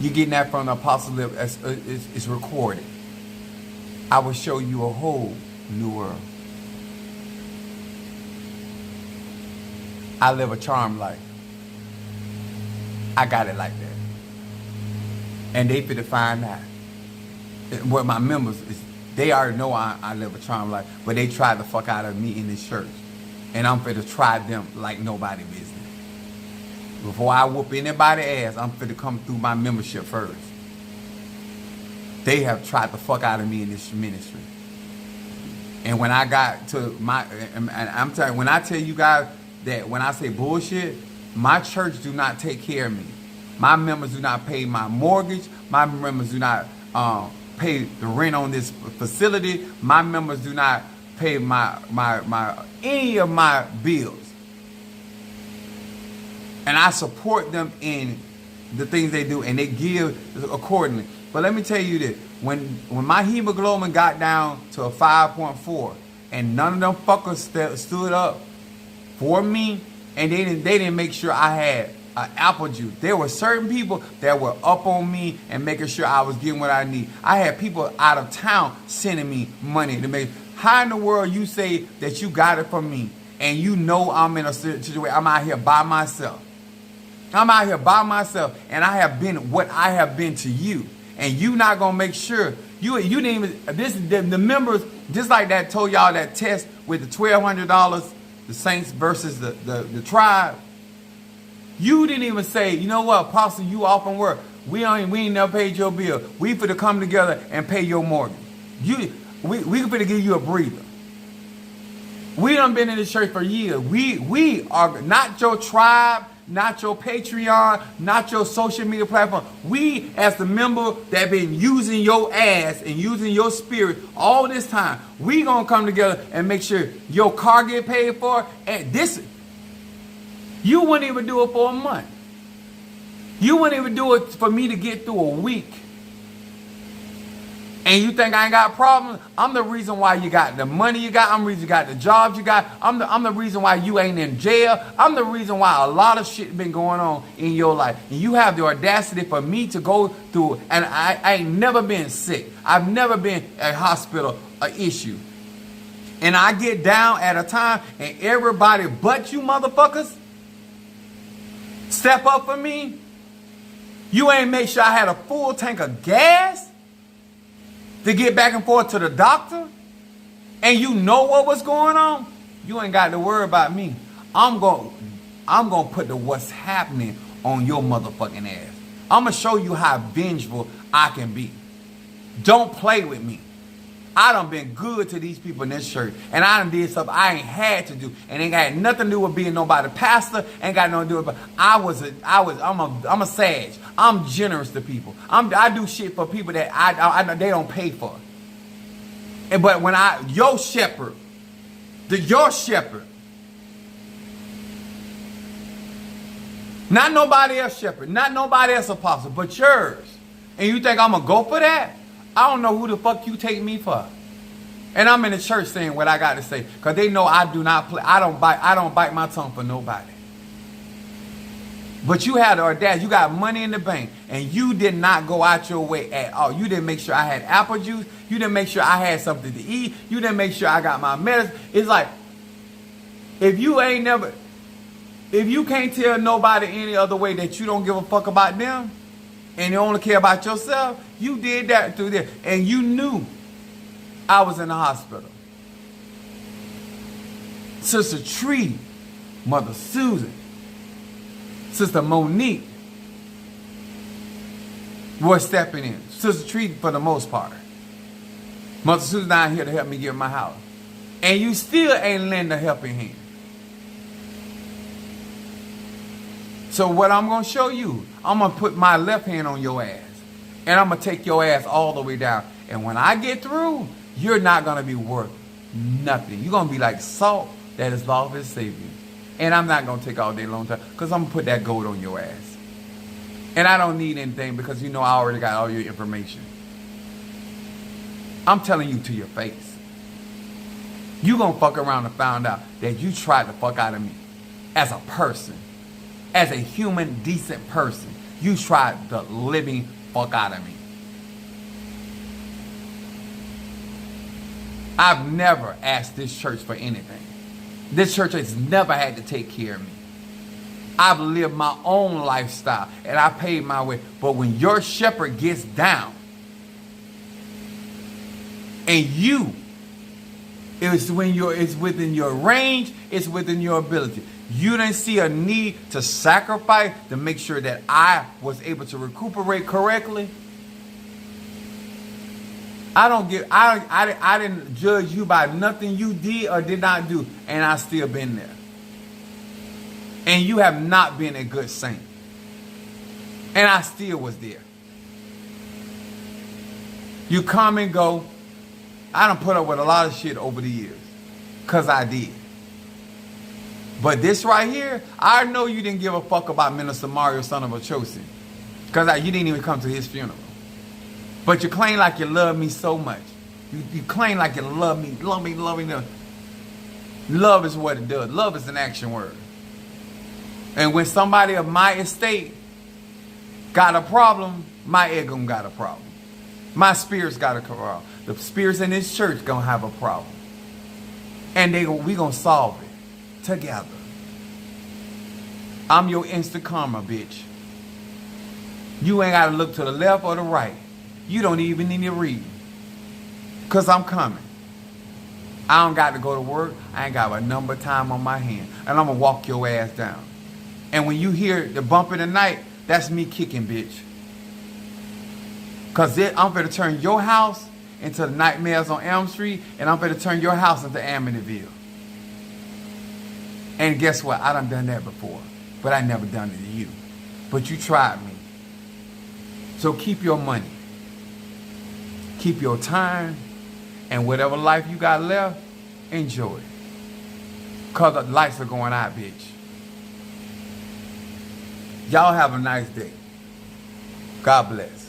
You're getting that from the apostle lip. It's recorded. I will show you a whole new world. I live a charmed life. I got it like that. And they finna find out. What my members is, they already know I live a charmed life, but they tried the fuck out of me in this church. And I'm finna try them like nobody business. Before I whoop anybody's ass, I'm finna come through my membership first. They have tried the fuck out of me in this ministry. And when I got to my, and I'm telling you, when I tell you guys that when I say bullshit, my church do not take care of me. My members do not pay my mortgage. My members do not pay the rent on this facility. My members do not pay my any of my bills. And I support them in the things they do, and they give accordingly. But let me tell you this. When my hemoglobin got down to a 5.4, and none of them fuckers stood up for me, and they didn't make sure I had apple juice. There were certain people that were up on me and making sure I was getting what I need. I had people out of town sending me money to make. How in the world you say that you got it from me and you know I'm in a situation, I'm out here by myself. I'm out here by myself and I have been what I have been to you. And you not going to make sure, you didn't even, the members, just like that told y'all that test with the $1,200, the Saints versus the tribe. You didn't even say, you know what, Apostle, you off from work. We ain't never paid your bill. We finna come together and pay your mortgage. We finna give you a breather. We done been in this church for years. We are not your tribe, not your Patreon, not your social media platform. We, as the member that been using your ass and using your spirit all this time, we gonna come together and make sure your car get paid for. And this, you wouldn't even do it for a month. You wouldn't even do it for me to get through a week. And you think I ain't got problems? I'm the reason why you got the money you got. I'm the reason you got the jobs you got. I'm the reason why you ain't in jail. I'm the reason why a lot of shit been going on in your life. And you have the audacity for me to go through, and I ain't never been sick. I've never been at hospital, an issue. And I get down at a time and everybody but you motherfuckers step up for me. You ain't make sure I had a full tank of gas to get back and forth to the doctor, and you know what was going on. You ain't got to worry about me. I'm gonna put the what's happening on your motherfucking ass. I'm gonna show you how vengeful I can be. Don't play with me. I done been good to these people in this church, and I done did stuff I ain't had to do, and ain't got nothing to do with being nobody pastor. Ain't got nothing to do with. I'm a sage. I'm generous to people. I do shit for people that they don't pay for. But when your shepherd, your shepherd, not nobody else shepherd, not nobody else apostle, but yours, and you think I'm gonna go for that? I don't know who the fuck you take me for. And I'm in the church saying what I got to say, because they know I do not play. I don't bite my tongue for nobody. But you had the audacity. You got money in the bank, and you did not go out your way at all. You didn't make sure I had apple juice. You didn't make sure I had something to eat. You didn't make sure I got my medicine. It's like, if you can't tell nobody any other way that you don't give a fuck about them, and you only care about yourself, you did that through this. And you knew I was in the hospital. Sister Tree, Mother Susan, Sister Monique was stepping in. Sister Tree for the most part. Mother Susan down here to help me get my house. And you still ain't lending a helping hand. So what I'm going to show you, I'm going to put my left hand on your ass. And I'm going to take your ass all the way down. And when I get through, you're not going to be worth nothing. You're going to be like salt that is lost its savior. And I'm not going to take all day long time, because I'm going to put that gold on your ass. And I don't need anything, because you know I already got all your information. I'm telling you to your face. You going to fuck around and find out that you tried to fuck out of me as a person. As a human, decent person, you tried the living fuck out of me. I've never asked this church for anything. This church has never had to take care of me. I've lived my own lifestyle, and I paid my way. But when your shepherd gets down, and it's within your range, it's within your ability. You didn't see a need to sacrifice to make sure that I was able to recuperate correctly. I didn't judge you by nothing you did or did not do, and I still been there. And you have not been a good saint. And I still was there. You come and go. I done put up with a lot of shit over the years, because I did. But this right here, I know you didn't give a fuck about Minister Mario, son of a Chosen, because you didn't even come to his funeral. But you claim like you love me so much. You claim like you love me. Love is what it does. Love is an action word. And when somebody of my estate got a problem, my ego got a problem. My spirits got a problem. The spirits in this church gonna have a problem. And we gonna solve it together. I'm your instant karma, bitch. You ain't gotta look to the left or the right. You don't even need to read. Cause I'm coming. I don't got to go to work. I ain't got a number of time on my hand. And I'm gonna walk your ass down. And when you hear the bump in the night, that's me kicking, bitch. Cause I'm gonna turn your house into the Nightmares on Elm Street, and I'm gonna turn your house into Amityville. And guess what? I done that before. But I never done it to you. But you tried me. So keep your money. Keep your time. And whatever life you got left, enjoy it. Because the lights are going out, bitch. Y'all have a nice day. God bless.